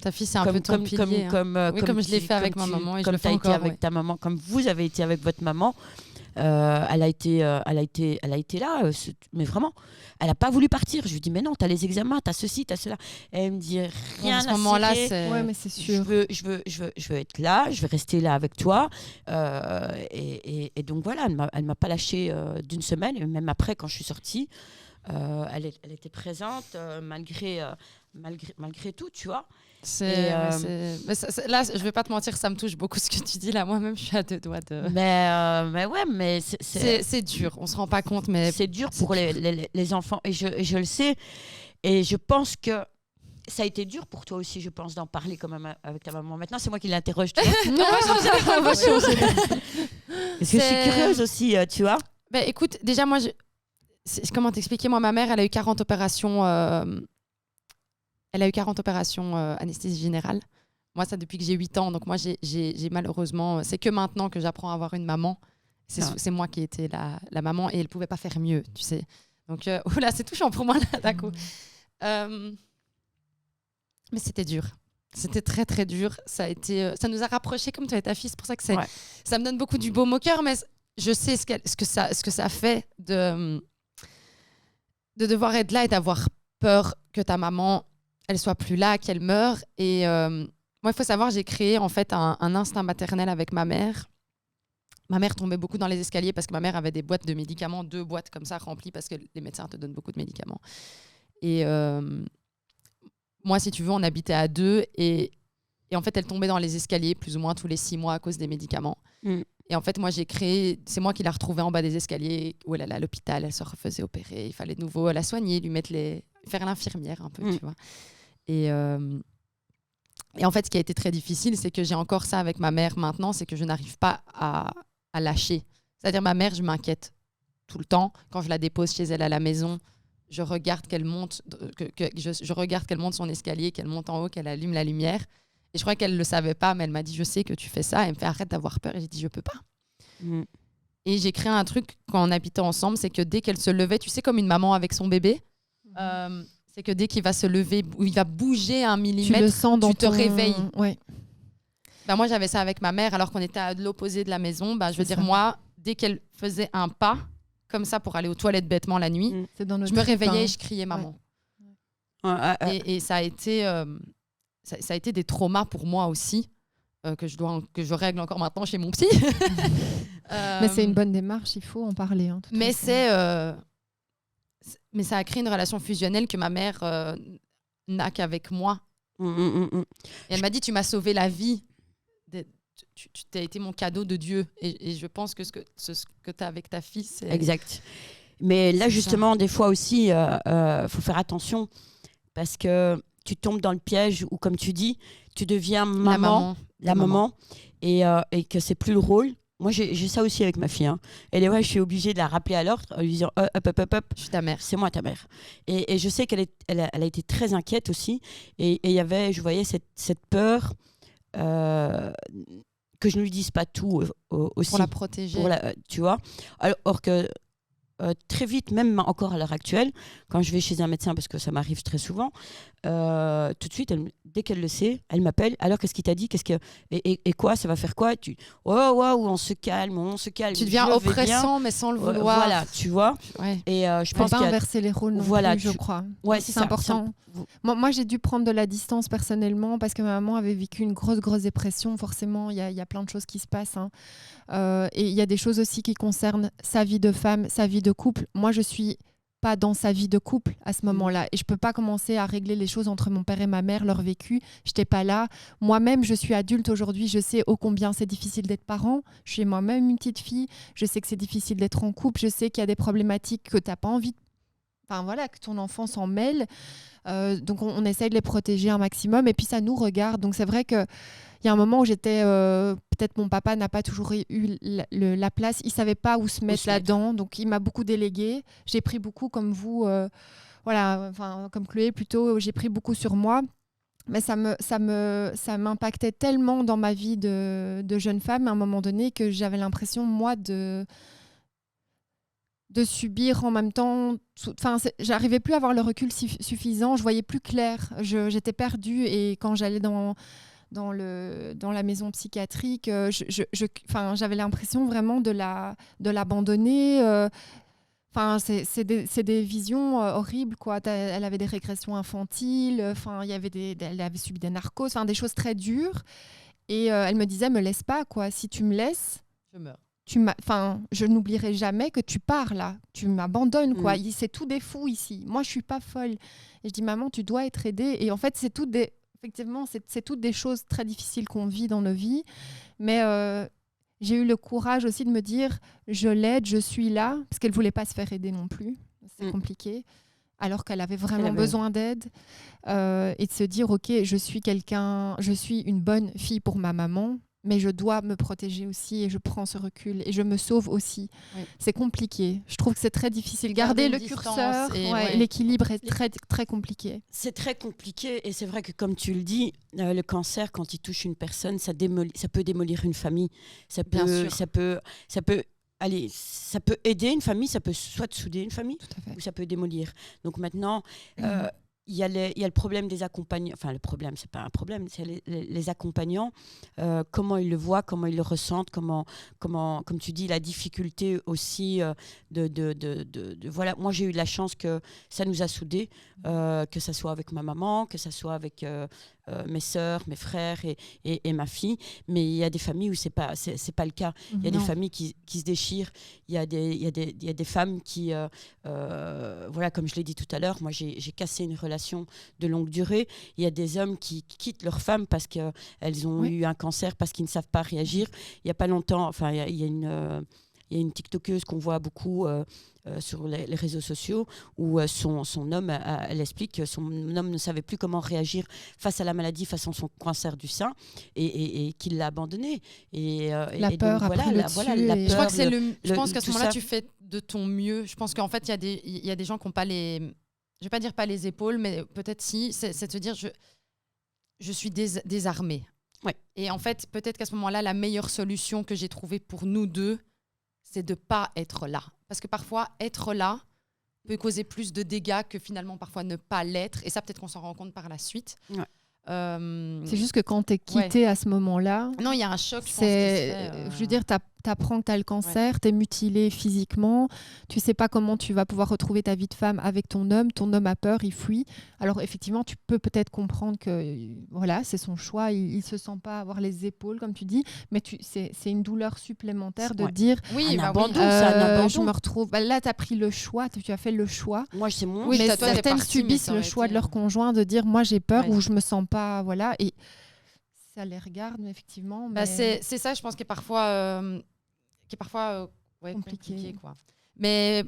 ta fille, c'est un peu ton pilier. Comme je l'ai fait avec ma maman et je le fais encore. Avec ta maman, comme vous avez été avec votre maman, elle a été là, mais vraiment, elle n'a pas voulu partir. Je lui dis, mais non, tu as les examens, tu as ceci, tu as cela. Et elle me dit, rien à cirer. À ce moment-là, c'est... Ouais, mais c'est sûr. Je veux être là, je vais rester là avec toi. Et donc voilà, elle m'a pas lâchée d'une semaine, et même après, quand je suis sortie. Elle était présente malgré tout, tu vois. Là, je vais pas te mentir, ça me touche beaucoup ce que tu dis là. Moi-même, je suis à deux doigts de. Mais ouais, mais c'est dur. On se rend pas compte, mais c'est dur pour les enfants et je le sais. Et je pense que ça a été dur pour toi aussi, je pense, d'en parler quand même avec ta maman. Maintenant, c'est moi qui l'interroge. Parce que je suis curieuse aussi, tu vois. Écoute, déjà, moi, comment t'expliquer, moi, ma mère, elle a eu 40 opérations. Elle a eu 40 opérations anesthésie générale. Moi, ça depuis que j'ai 8 ans. Donc moi, j'ai malheureusement... C'est que maintenant que j'apprends à avoir une maman. C'est moi qui étais la maman et elle pouvait pas faire mieux, tu sais. Donc, oula, c'est touchant pour moi, là, d'un coup. Mais c'était dur. C'était très, très dur. Ça nous a rapprochés comme toi et ta fille. C'est pour ça que ça me donne beaucoup du baume au cœur. Mais je sais ce que ça fait de devoir être là et d'avoir peur que ta maman, elle soit plus là, qu'elle meure. Et moi, il faut savoir, j'ai créé en fait un instinct maternel avec ma mère. Ma mère tombait beaucoup dans les escaliers parce que ma mère avait des boîtes de médicaments, 2 boîtes comme ça remplies parce que les médecins te donnent beaucoup de médicaments. Et moi, si tu veux, on habitait à 2 et en fait, elle tombait dans les escaliers plus ou moins tous les 6 mois à cause des médicaments. Et en fait, moi, c'est moi qui la retrouvais en bas des escaliers où elle allait à l'hôpital, elle se refaisait opérer, il fallait de nouveau la soigner, faire l'infirmière un peu, tu vois. Et en fait, ce qui a été très difficile, c'est que j'ai encore ça avec ma mère maintenant, c'est que je n'arrive pas à lâcher. C'est-à-dire, ma mère, je m'inquiète tout le temps. Quand je la dépose chez elle à la maison, je regarde qu'elle monte, je regarde qu'elle monte son escalier, qu'elle monte en haut, qu'elle allume la lumière. Et je crois qu'elle ne le savait pas, mais elle m'a dit, je sais que tu fais ça. Et elle me fait, arrête d'avoir peur. Et j'ai dit, je peux pas. Et j'ai créé un truc quand on habitait ensemble, c'est que dès qu'elle se levait, tu sais, comme une maman avec son bébé, c'est que dès qu'il va se lever, ou il va bouger 1 millimètre, tu le sens dans tu te réveilles. Ouais. Moi, j'avais ça avec ma mère, alors qu'on était à l'opposé de la maison. Je veux dire, moi, dès qu'elle faisait un pas, comme ça, pour aller aux toilettes bêtement la nuit, je me réveillais et je criais maman. Et ça a été... ça a été des traumas pour moi aussi, que je règle encore maintenant chez mon psy. Mais c'est une bonne démarche, il faut en parler. Hein, mais mais ça a créé une relation fusionnelle que ma mère n'a qu'avec moi. Et elle m'a dit, tu m'as sauvé la vie. Tu as été mon cadeau de Dieu. Et je pense que ce que tu as avec ta fille, c'est... Exact. Mais là, justement, des fois aussi, faut faire attention parce que tu tombes dans le piège où, comme tu dis, tu deviens la maman et que c'est plus le rôle. Moi, j'ai ça aussi avec ma fille. Hein. Et je suis obligée de la rappeler à l'ordre, lui dire hop, je suis ta mère. C'est moi ta mère. Et je sais qu'elle a été très inquiète aussi. Et je voyais cette peur que je ne lui dise pas tout aussi. Pour la protéger. Tu vois. Or que très vite, même encore à l'heure actuelle, quand je vais chez un médecin, parce que ça m'arrive très souvent, tout de suite, dès qu'elle le sait, elle m'appelle. Alors, qu'est-ce qu'il t'a dit, et quoi, ça va faire quoi? On se calme, Tu deviens oppressant, mais sans le vouloir. Voilà, tu vois. Ouais. Et je pense pas inverser les rôles non plus, je crois. Ouais, c'est important. Moi, j'ai dû prendre de la distance personnellement parce que ma maman avait vécu une grosse dépression. Forcément, il y a plein de choses qui se passent. Hein. Et il y a des choses aussi qui concernent sa vie de femme, sa vie de couple. Moi, je suis pas dans sa vie de couple à ce moment-là. Et je peux pas commencer à régler les choses entre mon père et ma mère, leur vécu. Je n'étais pas là. Moi-même, je suis adulte aujourd'hui. Je sais ô combien c'est difficile d'être parent. Je suis moi-même une petite fille. Je sais que c'est difficile d'être en couple. Je sais qu'il y a des problématiques que tu n'as pas envie que ton enfant s'en mêle. Donc, on essaye de les protéger un maximum. Et puis, ça nous regarde. Donc, c'est vrai qu'il y a un moment où j'étais... peut-être mon papa n'a pas toujours eu la place. Il ne savait pas où se mettre là-dedans. Donc, il m'a beaucoup délégué. J'ai pris beaucoup, comme vous, comme Chloé plutôt, j'ai pris beaucoup sur moi. Mais ça m'impactait tellement dans ma vie de jeune femme à un moment donné que j'avais l'impression, moi, de subir en même temps. J'arrivais plus à avoir le recul suffisant. Je voyais plus clair. J'étais perdue. Et quand j'allais dans la maison psychiatrique, j'avais l'impression vraiment de l'abandonner. C'est des visions horribles, quoi. Elle avait des régressions infantiles. Elle avait subi des narcoses, des choses très dures. Et elle me disait, me laisse pas, quoi. Si tu me laisses, je meurs. Je n'oublierai jamais que tu pars là, tu m'abandonnes, quoi. C'est tout des fous ici. Moi, je suis pas folle. Et je dis, maman, tu dois être aidée. Et en fait, effectivement, c'est toutes des choses très difficiles qu'on vit dans nos vies. Mais j'ai eu le courage aussi de me dire, je l'aide, je suis là, parce qu'elle voulait pas se faire aider non plus. C'est compliqué. Alors qu'elle avait vraiment besoin d'aide. Et de se dire, ok, je suis une bonne fille pour ma maman. Mais je dois me protéger aussi et je prends ce recul et je me sauve aussi. Oui. C'est compliqué. Je trouve que c'est très difficile. Garder le curseur, l'équilibre est très, très compliqué. C'est très compliqué et c'est vrai que comme tu le dis, le cancer, quand il touche une personne, ça peut démolir une famille. Ça peut aider une famille, ça peut soit souder une famille ou ça peut démolir. Donc maintenant... il y a le problème des accompagnants. Enfin, le problème, c'est pas un problème, c'est les accompagnants. Comment ils le voient, comment ils le ressentent, comment comme tu dis, la difficulté aussi voilà. Moi, j'ai eu de la chance que ça nous a soudés, que ça soit avec ma maman, que ça soit avec mes sœurs, mes frères et ma fille. Mais il y a des familles où c'est pas le cas. Il y a des familles qui se déchirent. Il y a des femmes qui, voilà, comme je l'ai dit tout à l'heure, moi j'ai cassé une relation de longue durée. Il y a des hommes qui quittent leur femme parce qu'elles ont eu un cancer, parce qu'ils ne savent pas réagir. Il n'y a pas longtemps, il y a une TikTokeuse qu'on voit beaucoup sur les réseaux sociaux où son homme, elle explique que son homme ne savait plus comment réagir face à la maladie, face à son cancer du sein et qu'il l'a abandonné. La peur a pris le dessus. Je crois que je pense qu'à ce moment-là, tu fais de ton mieux. Je pense qu'en fait, il y a des gens qui n'ont pas les... Je ne vais pas dire pas les épaules, mais peut-être si, c'est de se dire je suis désarmée. Ouais. Et en fait, peut-être qu'à ce moment-là, la meilleure solution que j'ai trouvée pour nous deux, c'est de ne pas être là. Parce que parfois, être là peut causer plus de dégâts que finalement parfois ne pas l'être. Et ça, peut-être qu'on s'en rend compte par la suite. Ouais. C'est juste que quand tu es quitté à ce moment-là... Non, il y a un choc, je pense. Je veux dire, t'apprends que tu as le cancer, tu es mutilé physiquement, tu sais pas comment tu vas pouvoir retrouver ta vie de femme avec ton homme a peur, il fuit. Alors effectivement, tu peux peut-être comprendre que voilà, c'est son choix, il se sent pas avoir les épaules comme tu dis, mais c'est une douleur supplémentaire de dire oui, un abandon, c'est un abandon. je me retrouve là tu as pris le choix, tu as fait le choix. Moi c'est mon Oui, mais toi, t'es certaines partie, subissent mais ça le aurait choix été- de leur conjoint de dire moi j'ai peur Ouais. ou je me sens pas voilà et ça les regarde effectivement mais c'est ça, je pense, qui est parfois, compliqué, quoi. Mais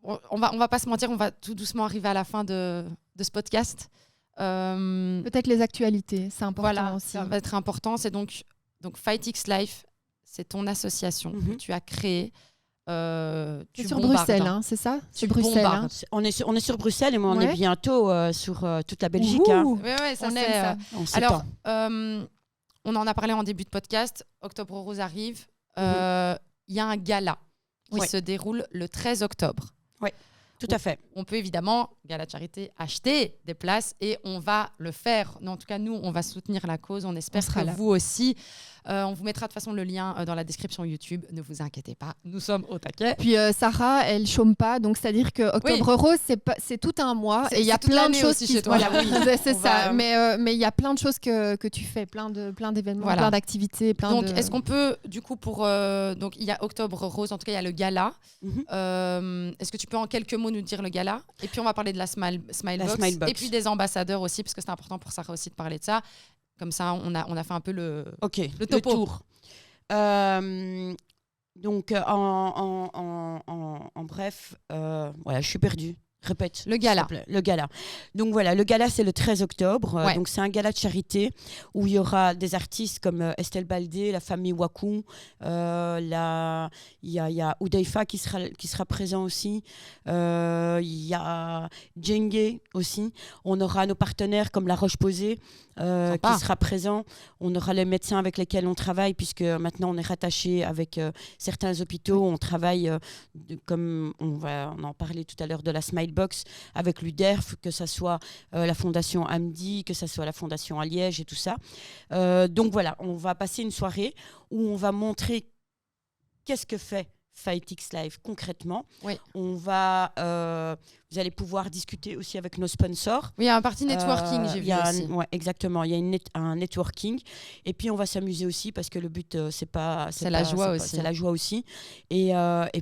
on va pas se mentir, on va tout doucement arriver à la fin de ce podcast. peut-être les actualités, c'est important Voilà, aussi. ça va être important. C'est donc Fight X Life, c'est ton association que tu as créée. C'est Tu sur bombardes, Bruxelles, hein. hein, c'est ça? Tu C'est Bruxelles. bombardes. Hein. On est sur Bruxelles et on Ouais. est bientôt sur toute la Belgique. Hein. Ouhou, Ouais, ça on c'est, aime ça. On Alors, s'étend. on en a parlé en début de podcast. Octobre Rose arrive. Il y a un gala qui Ouais. se déroule le 13 octobre. Tout à fait. On peut évidemment, gala de charité, acheter des places et on va le faire. En tout cas, nous, on va soutenir la cause. On espère On sera que là. vous aussi. On vous mettra de toute façon le lien dans la description YouTube. Ne vous inquiétez pas, nous sommes au taquet. Puis Sarah, elle chôme pas, donc c'est-à-dire que Octobre Rose, c'est tout un mois C'est- et il y a c'est toute plein de l'année choses aussi qui chez toi. Voilà, oui, c'est On ça. va- Mais il y a plein de choses que tu fais, plein d'événements, Voilà. plein d'activités, plein Donc, de. est-ce qu'on peut, du coup, donc il y a Octobre Rose, en tout cas, il y a le gala. Mhm. Est-ce que tu peux en quelques mots nous dire le gala? Et puis, on va parler de la Smile Box. Et puis des ambassadeurs aussi, parce que c'est important pour Sarah aussi de parler de ça. Comme ça, on a fait un peu le topo. tour. Donc, en bref, voilà, je suis perdue. Répète. Le gala. s'il te plaît. Le gala. Donc voilà, le gala, c'est le 13 octobre. Ouais. Donc c'est un gala de charité où il y aura des artistes comme Estelle Baldé, la famille Wakou. Il y a Oudaifa qui sera présent aussi. Il y a Djengue aussi. On aura nos partenaires comme La Roche-Posay qui sera présent. On aura les médecins avec lesquels on travaille puisque maintenant on est rattaché avec certains hôpitaux. On travaille, comme on va en parler tout à l'heure, de la Smile Box avec l'UDERF, que ce soit la Fondation Hamdi, que ce soit la Fondation à Liège et tout ça. Donc voilà, on va passer une soirée où on va montrer qu'est-ce que fait Fight X Live concrètement. Oui. Vous allez pouvoir discuter aussi avec nos sponsors. Oui, il y a un parti networking, j'ai Il vu y a aussi. ouais, exactement, il y a un networking. Et puis on va s'amuser aussi parce que le but, c'est la joie aussi. C'est la joie aussi. Et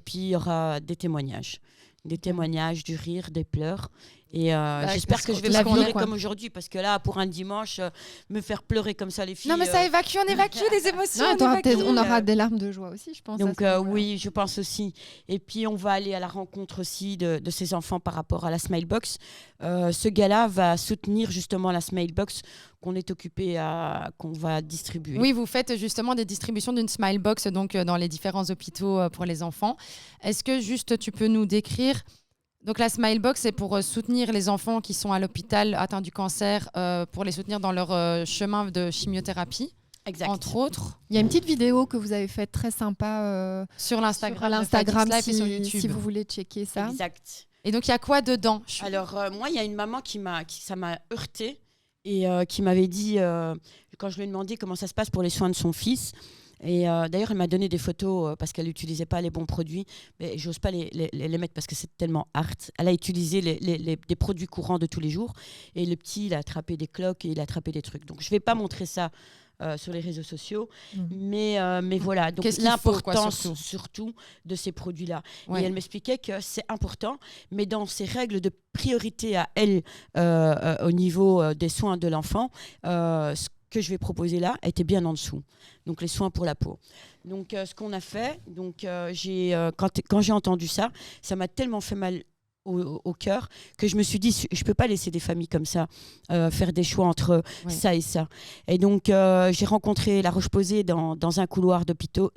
puis il y aura des témoignages. Des témoignages, du rire, des pleurs. Et j'espère que je vais la me vie, pleurer quoi. comme aujourd'hui parce que là, pour un dimanche, me faire pleurer comme ça, les filles. Non, mais ça évacue, on évacue les émotions. Non, on aura des larmes de joie aussi, je pense. Donc à ce moment-là. oui, je pense aussi. Et puis on va aller à la rencontre aussi de ces enfants par rapport à la Smile Box. Ce gala va soutenir justement la Smile Box qu'on est occupé qu'on va distribuer. Oui, vous faites justement des distributions d'une Smile Box donc, dans les différents hôpitaux pour les enfants. Est-ce que juste tu peux nous décrire... Donc la Smile Box, c'est pour soutenir les enfants qui sont à l'hôpital atteints du cancer, pour les soutenir dans leur chemin de chimiothérapie, Exact. entre autres. Il y a une petite vidéo que vous avez faite très sympa Sur l'Instagram, sur l'Instagram de Fight X Life et sur si YouTube. vous voulez checker ça. Exact. Et donc il y a quoi dedans? Alors moi, il y a une maman ça m'a heurtée et qui m'avait dit, quand je lui ai demandé comment ça se passe pour les soins de son fils, et d'ailleurs elle m'a donné des photos parce qu'elle n'utilisait pas les bons produits, mais j'ose pas les mettre parce que c'est tellement hard. Elle a utilisé des produits courants de tous les jours et le petit, il a attrapé des cloques et il a attrapé des trucs. Donc je vais pas montrer ça sur les réseaux sociaux, mais voilà. Donc Qu'est-ce qu'il faut, quoi, l'importance surtout de ces produits-là. Ouais. Et elle m'expliquait que c'est important, mais dans ses règles de priorité à elle au niveau des soins de l'enfant, ce que je vais proposer là était bien en dessous. Donc les soins pour la peau. Donc ce qu'on a fait, donc quand j'ai entendu ça, ça m'a tellement fait mal au cœur que je me suis dit je peux pas laisser des familles comme ça faire des choix entre ça et ça. Et donc j'ai rencontré La Roche-Posay dans un couloir d'un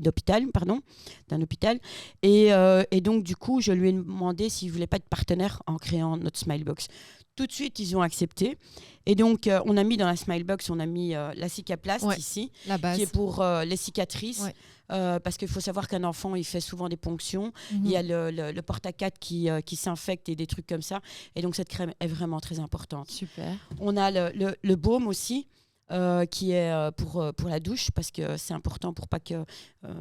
hôpital et donc du coup je lui ai demandé s'il voulait pas être partenaire en créant notre Smile Box. Tout de suite, ils ont accepté. Et donc, on a mis dans la Smile Box, on a mis la Cicaplast ici, la base. qui est pour les cicatrices. Ouais. Parce qu'il faut savoir qu'un enfant, il fait souvent des ponctions. Il y a le porte-à-4 qui s'infecte et des trucs comme ça. Et donc, cette crème est vraiment très importante. Super. On a le baume aussi. qui est pour la douche, parce que c'est important pour pas que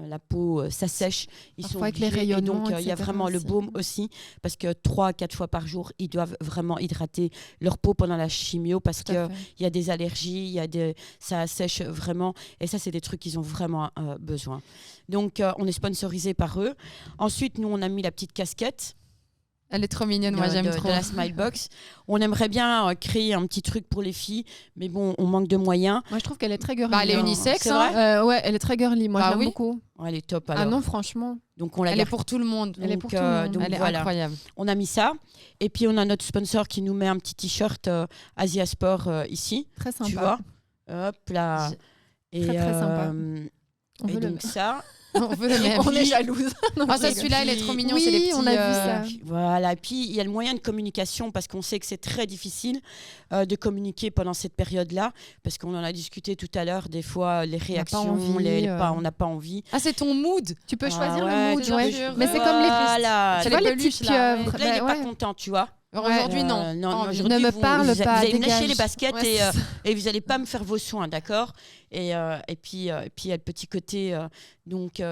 la peau s'assèche. Ils Parfois sont avec les obligés. Et rayonnements, donc il y a etc. vraiment le aussi. baume aussi, parce que 3 à 4 fois par jour, ils doivent vraiment hydrater leur peau pendant la chimio, parce Tout à qu'il fait. y a des allergies, ça sèche vraiment. Et ça, c'est des trucs qu'ils ont vraiment besoin. Donc on est sponsorisé par eux. Ensuite, nous, on a mis la petite casquette Elle est trop mignonne, moi j'aime trop. de la Smilebox. On aimerait bien créer un petit truc pour les filles, mais bon, on manque de moyens. Moi, je trouve qu'elle est très girly. Bah, elle est Non, unisexe, c'est hein. vrai. Ouais, elle est très girly. Moi, Bah je l'aime oui. beaucoup. Oh, elle est top alors. Ah non, franchement. Donc on la Elle est garde. pour tout le monde. Elle est Donc, pour tout le monde. donc Elle est voilà. incroyable. On a mis ça. Et puis on a notre sponsor qui nous met un petit t-shirt Asia Sport ici. Très sympa. Tu vois. Hop là. Et, Très, très sympa. On et veut le donc même. ça. On veut le même. On est jalouse. Ah, ça, celui-là, il est trop mignon. Oui, c'est les petits, on a vu ça. Voilà, et puis il y a le moyen de communication, parce qu'on sait que c'est très difficile de communiquer pendant cette période-là, parce qu'on en a discuté tout à l'heure, des fois les réactions, envie, on n'a pas envie. Ah, c'est ton mood. Tu peux Ah choisir ouais, le mood, c'est ouais. sûr. Mais c'est comme les Voilà. tu C'est vois, les les petites peluches, là, ouais. pieuvres. Donc là, il n'est Bah, pas ouais. content, tu vois. Aujourd'hui, non. Non, Pas envie. aujourd'hui, Ne me parle vous pas, allez me lâcher dégage. les baskets Ouais, et vous n'allez pas me faire vos soins, d'accord et puis il y a le petit côté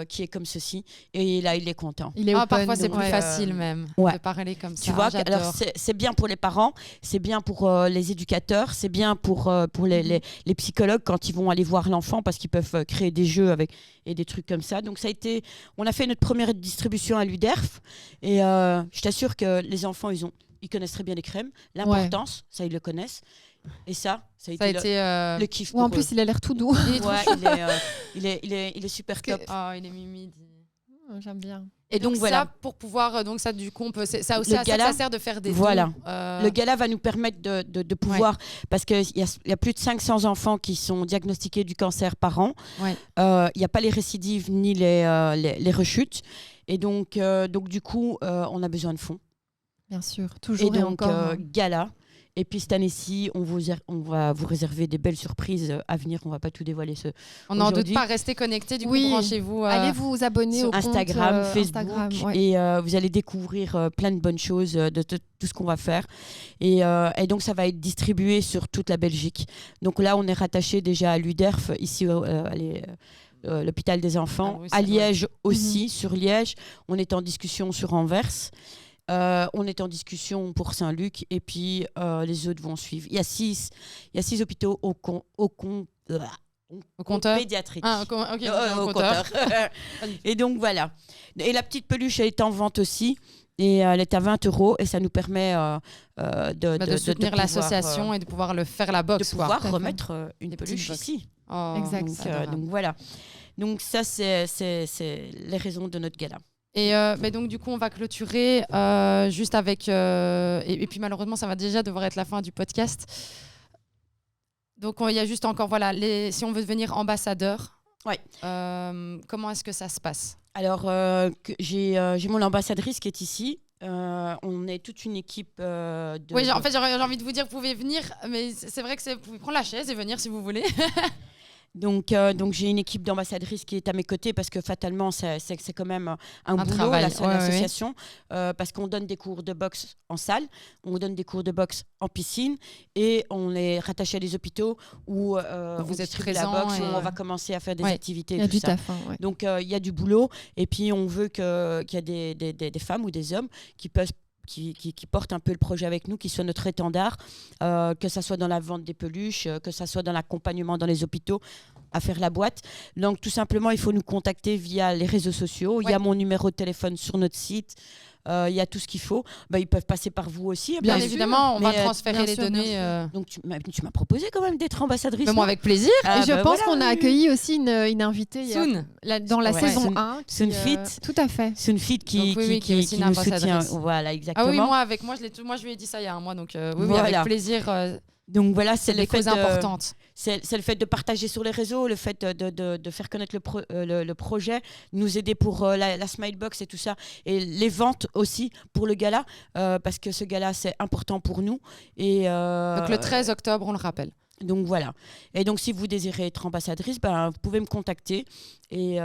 qui est comme ceci. Et là, il est content. Il est Ah, open, parfois, c'est donc, plus ouais. facile même ouais. de parler comme ça. Tu vois, J'adore. alors c'est bien pour les parents, c'est bien pour les éducateurs, c'est bien pour les psychologues quand ils vont aller voir l'enfant, parce qu'ils peuvent créer des jeux et des trucs comme ça. Donc on a fait notre première distribution à l'UDERF, et je t'assure que les enfants, ils connaissent très bien les crèmes, l'importance, ça ils le connaissent, et ça a Ça a été été. le kiff Ou pour en eux. plus, il a l'air tout doux. Il est trop Ouais, chou. il est super que- top. Oh, il est mimi. J'aime bien. Et donc voilà. Ça, pour pouvoir. Donc, ça, du coup, on peut. Ça aussi, Le à ça que gala, ça sert de faire des voilà. dons. Le gala va nous permettre de pouvoir, parce qu'il y a plus de 500 enfants qui sont diagnostiqués du cancer par an. Ouais. Il n'y a pas les récidives ni les rechutes. Et donc du coup, on a besoin de fonds. Bien sûr, toujours Et et donc, encore. gala. Et puis cette année-ci, on va vous réserver des belles surprises à venir. On ne va pas tout dévoiler. On n'en doute aujourd'hui. pas. Restez connectés. Du coup, Oui. branchez-vous. Allez vous abonner Sur au compte, Instagram, Facebook, Instagram, ouais. et vous allez découvrir plein de bonnes choses de tout ce qu'on va faire. Et donc, ça va être distribué sur toute la Belgique. Donc là, on est rattaché déjà à l'UDERF, ici l'hôpital des enfants, Ah oui, à c'est Liège aussi, sur Liège. On est en discussion sur Anvers. On est en discussion pour Saint-Luc, et puis les autres vont suivre. Il y a 6 hôpitaux au compteur. pédiatrique. Ah, ok, Au au compteur. compteur. Et donc voilà. Et la petite peluche, elle est en vente aussi. Et elle est à 20 € et ça nous permet De soutenir l'association et de pouvoir le faire la de boxe. quoi. pouvoir Tout à fait. remettre une Des petites peluche box. ici. Oh, Exact. Donc, c'est adorable. donc voilà. Donc ça, c'est les raisons de notre gala. Et mais donc du coup on va clôturer juste avec et puis malheureusement ça va déjà devoir être la fin du podcast. Donc il y a juste encore voilà si on veut devenir ambassadeur. Ouais. Comment est-ce que ça se passe? Alors, j'ai mon ambassadrice qui est ici. On est toute une équipe de... Oui, en fait j'ai envie de vous dire vous pouvez venir, mais c'est vrai que vous pouvez prendre la chaise et venir si vous voulez. Donc j'ai une équipe d'ambassadrices qui est à mes côtés, parce que fatalement, c'est quand même un boulot, travail. l'association, parce qu'on donne des cours de boxe en salle, on donne des cours de boxe en piscine, et on est rattaché à des hôpitaux où on vous êtes distribue la présent boxe, et- où on va commencer à faire des Ouais. activités Il y et a tout du ça. taf. Ouais. Donc il y a du boulot, et puis on veut qu'il y ait des femmes ou des hommes qui portent un peu le projet avec nous, qui soient notre étendard, que ça soit dans la vente des peluches, que ça soit dans l'accompagnement dans les hôpitaux, à faire la boîte. Donc tout simplement, il faut nous contacter via les réseaux sociaux. Il y a mon numéro de téléphone sur notre site. Il y a tout ce qu'il faut. Ils peuvent passer par vous aussi. Bien Bien sûr. évidemment, on va Mais, transférer bien les sûr, données. bien Donc tu m'as proposé quand même d'être ambassadrice. Mais moi non avec plaisir. Ah, Et je bah pense voilà, qu'on a oui. accueilli aussi une invitée Soon. dans la Ouais. saison Soon. 1. Soon Fit. Tout à fait. C'est une fille qui, Donc, oui, qui est aussi une nous soutient. ambassadrice. Voilà, Ah exactement. oui, moi je lui ai dit ça il y a un mois, donc oui, Voilà. avec plaisir. Donc voilà, C'est c'est le des fait causes importantes. c'est le fait de partager sur les réseaux, le fait de faire connaître le projet, nous aider pour la Smilebox et tout ça, et les ventes aussi pour le gala, parce que ce gala c'est important pour nous. Et Donc le 13 octobre, on le rappelle. Donc voilà. Et donc si vous désirez être ambassadrice, vous pouvez me contacter. Et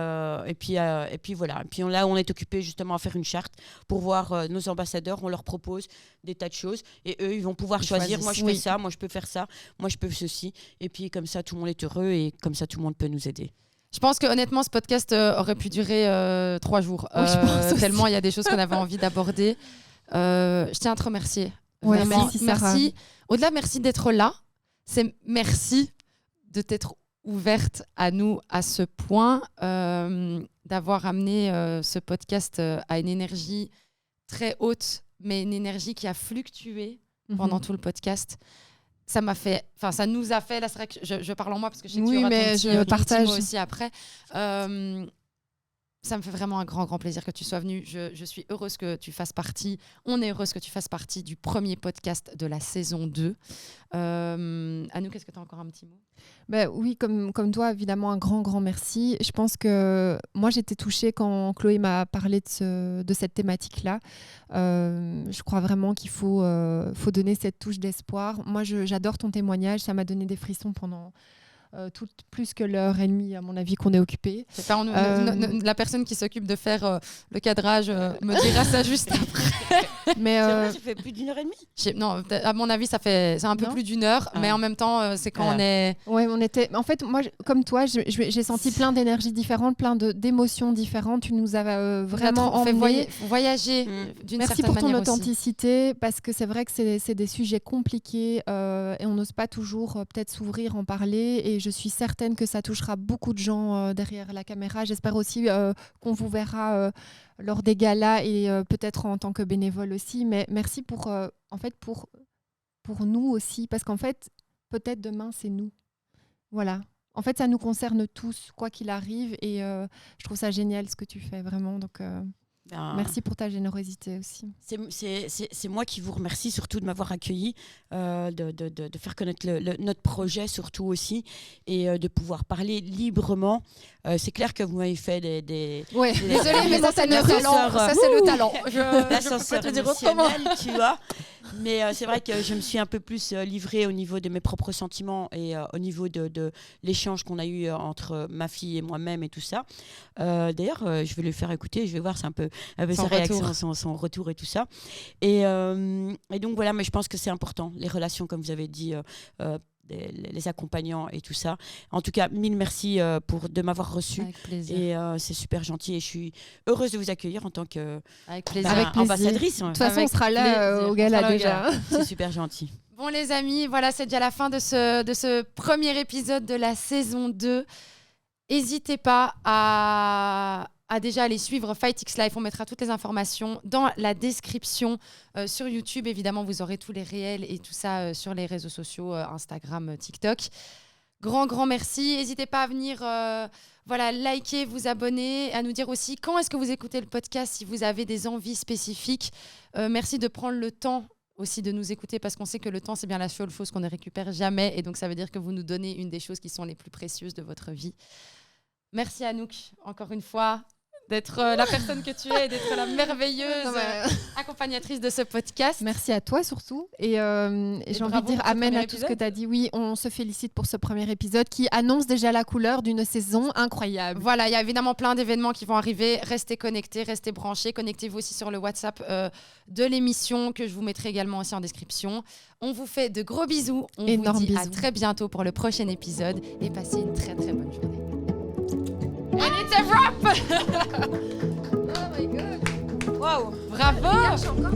puis voilà. Et puis là, on est occupé justement à faire une charte pour voir nos ambassadeurs. On leur propose des tas de choses. Et eux, ils vont pouvoir choisir. Moi, je fais ça. Moi, je peux faire ça. Moi, je peux ceci. Et puis comme ça, tout le monde est heureux. Et comme ça, tout le monde peut nous aider. Je pense que honnêtement, ce podcast aurait pu durer 3 jours. Oui, je pense tellement il y a des choses qu'on avait envie d'aborder. Je tiens à te remercier. Ouais, Vraiment. merci. Au-delà, merci d'être là. C'est merci de t'être ouverte à nous à ce point, d'avoir amené ce podcast à une énergie très haute, mais une énergie qui a fluctué pendant tout le podcast. Ça nous a fait, là c'est vrai que je parle en moi parce que je sais que tu auras ton petit mot aussi après. Ça me fait vraiment un grand plaisir que tu sois venue. Je suis heureuse que tu fasses partie. On est heureuse que tu fasses partie du premier podcast de la saison 2. Anouk, est-ce que tu as encore un petit mot ? Oui, comme toi, évidemment, un grand merci. Je pense que moi, j'étais touchée quand Chloé m'a parlé de cette thématique-là. Je crois vraiment qu'il faut donner cette touche d'espoir. Moi, j'adore ton témoignage. Ça m'a donné des frissons pendant... plus que l'heure et demie, à mon avis, qu'on est occupé. C'est pas la personne qui s'occupe de faire le cadrage me dira ça juste après. Mais ça fait plus d'1 heure et demie. Non, à mon avis, c'est un peu plus d'1 heure, mais en même temps, c'est quand on est... Ouais, on était... En fait, moi, comme toi, j'ai senti plein d'énergies différentes, plein d'émotions différentes. Tu nous as vraiment fait voyager d'une certaine manière. Merci pour ton authenticité, parce que c'est vrai que c'est des sujets compliqués et on n'ose pas toujours peut-être s'ouvrir, en parler. Et je suis certaine que ça touchera beaucoup de gens derrière la caméra. J'espère aussi qu'on vous verra lors des galas et peut-être en tant que bénévole aussi. Mais merci pour nous aussi, parce qu'en fait, peut-être demain, c'est nous. Voilà. En fait, ça nous concerne tous, quoi qu'il arrive. Et je trouve ça génial ce que tu fais, vraiment. Donc, merci pour ta générosité aussi. C'est moi qui vous remercie surtout de m'avoir accueilli, de faire connaître notre projet surtout aussi, et de pouvoir parler librement. C'est clair que vous m'avez fait des désolée, mais ça c'est le talent. Ça c'est le talent. Je peux pas te dire autrement. Tu vois. Mais c'est vrai que je me suis un peu plus livrée au niveau de mes propres sentiments et au niveau de l'échange qu'on a eu entre ma fille et moi-même et tout ça. D'ailleurs, je vais le faire écouter, je vais voir, c'est un peu sa réaction, son retour et tout ça. Et donc voilà, mais je pense que c'est important, les relations, comme vous avez dit, les accompagnants et tout ça. En tout cas, 1000 merci de m'avoir reçu. Avec plaisir. Et c'est super gentil et je suis heureuse de vous accueillir en tant que ambassadrice. De toute façon, on sera là au gala déjà. C'est super gentil. Bon les amis, voilà, c'est déjà la fin de ce premier épisode de la saison 2. N'hésitez pas à déjà aller suivre Fight X Life. On mettra toutes les informations dans la description sur YouTube. Évidemment, vous aurez tous les réels et tout ça sur les réseaux sociaux, Instagram, TikTok. Grand merci. N'hésitez pas à venir liker, vous abonner, à nous dire aussi quand est-ce que vous écoutez le podcast, si vous avez des envies spécifiques. Merci de prendre le temps aussi de nous écouter, parce qu'on sait que le temps, c'est bien la seule chose qu'on ne récupère jamais. Et donc, ça veut dire que vous nous donnez une des choses qui sont les plus précieuses de votre vie. Merci Anouk, encore une fois, d'être la personne que tu es, d'être la merveilleuse accompagnatrice de ce podcast. Merci à toi surtout. Et j'ai envie de dire amen à tout ce que tu as dit. Oui, on se félicite pour ce premier épisode qui annonce déjà la couleur d'une saison incroyable. Voilà, il y a évidemment plein d'événements qui vont arriver. Restez connectés, restez branchés. Connectez-vous aussi sur le WhatsApp de l'émission que je vous mettrai également aussi en description. On vous fait de gros bisous. On vous dit à très bientôt pour le prochain épisode et passez une très très bonne journée. And it's a wrap! Oh my god! Wow! Bravo! Regarde, j'ai encore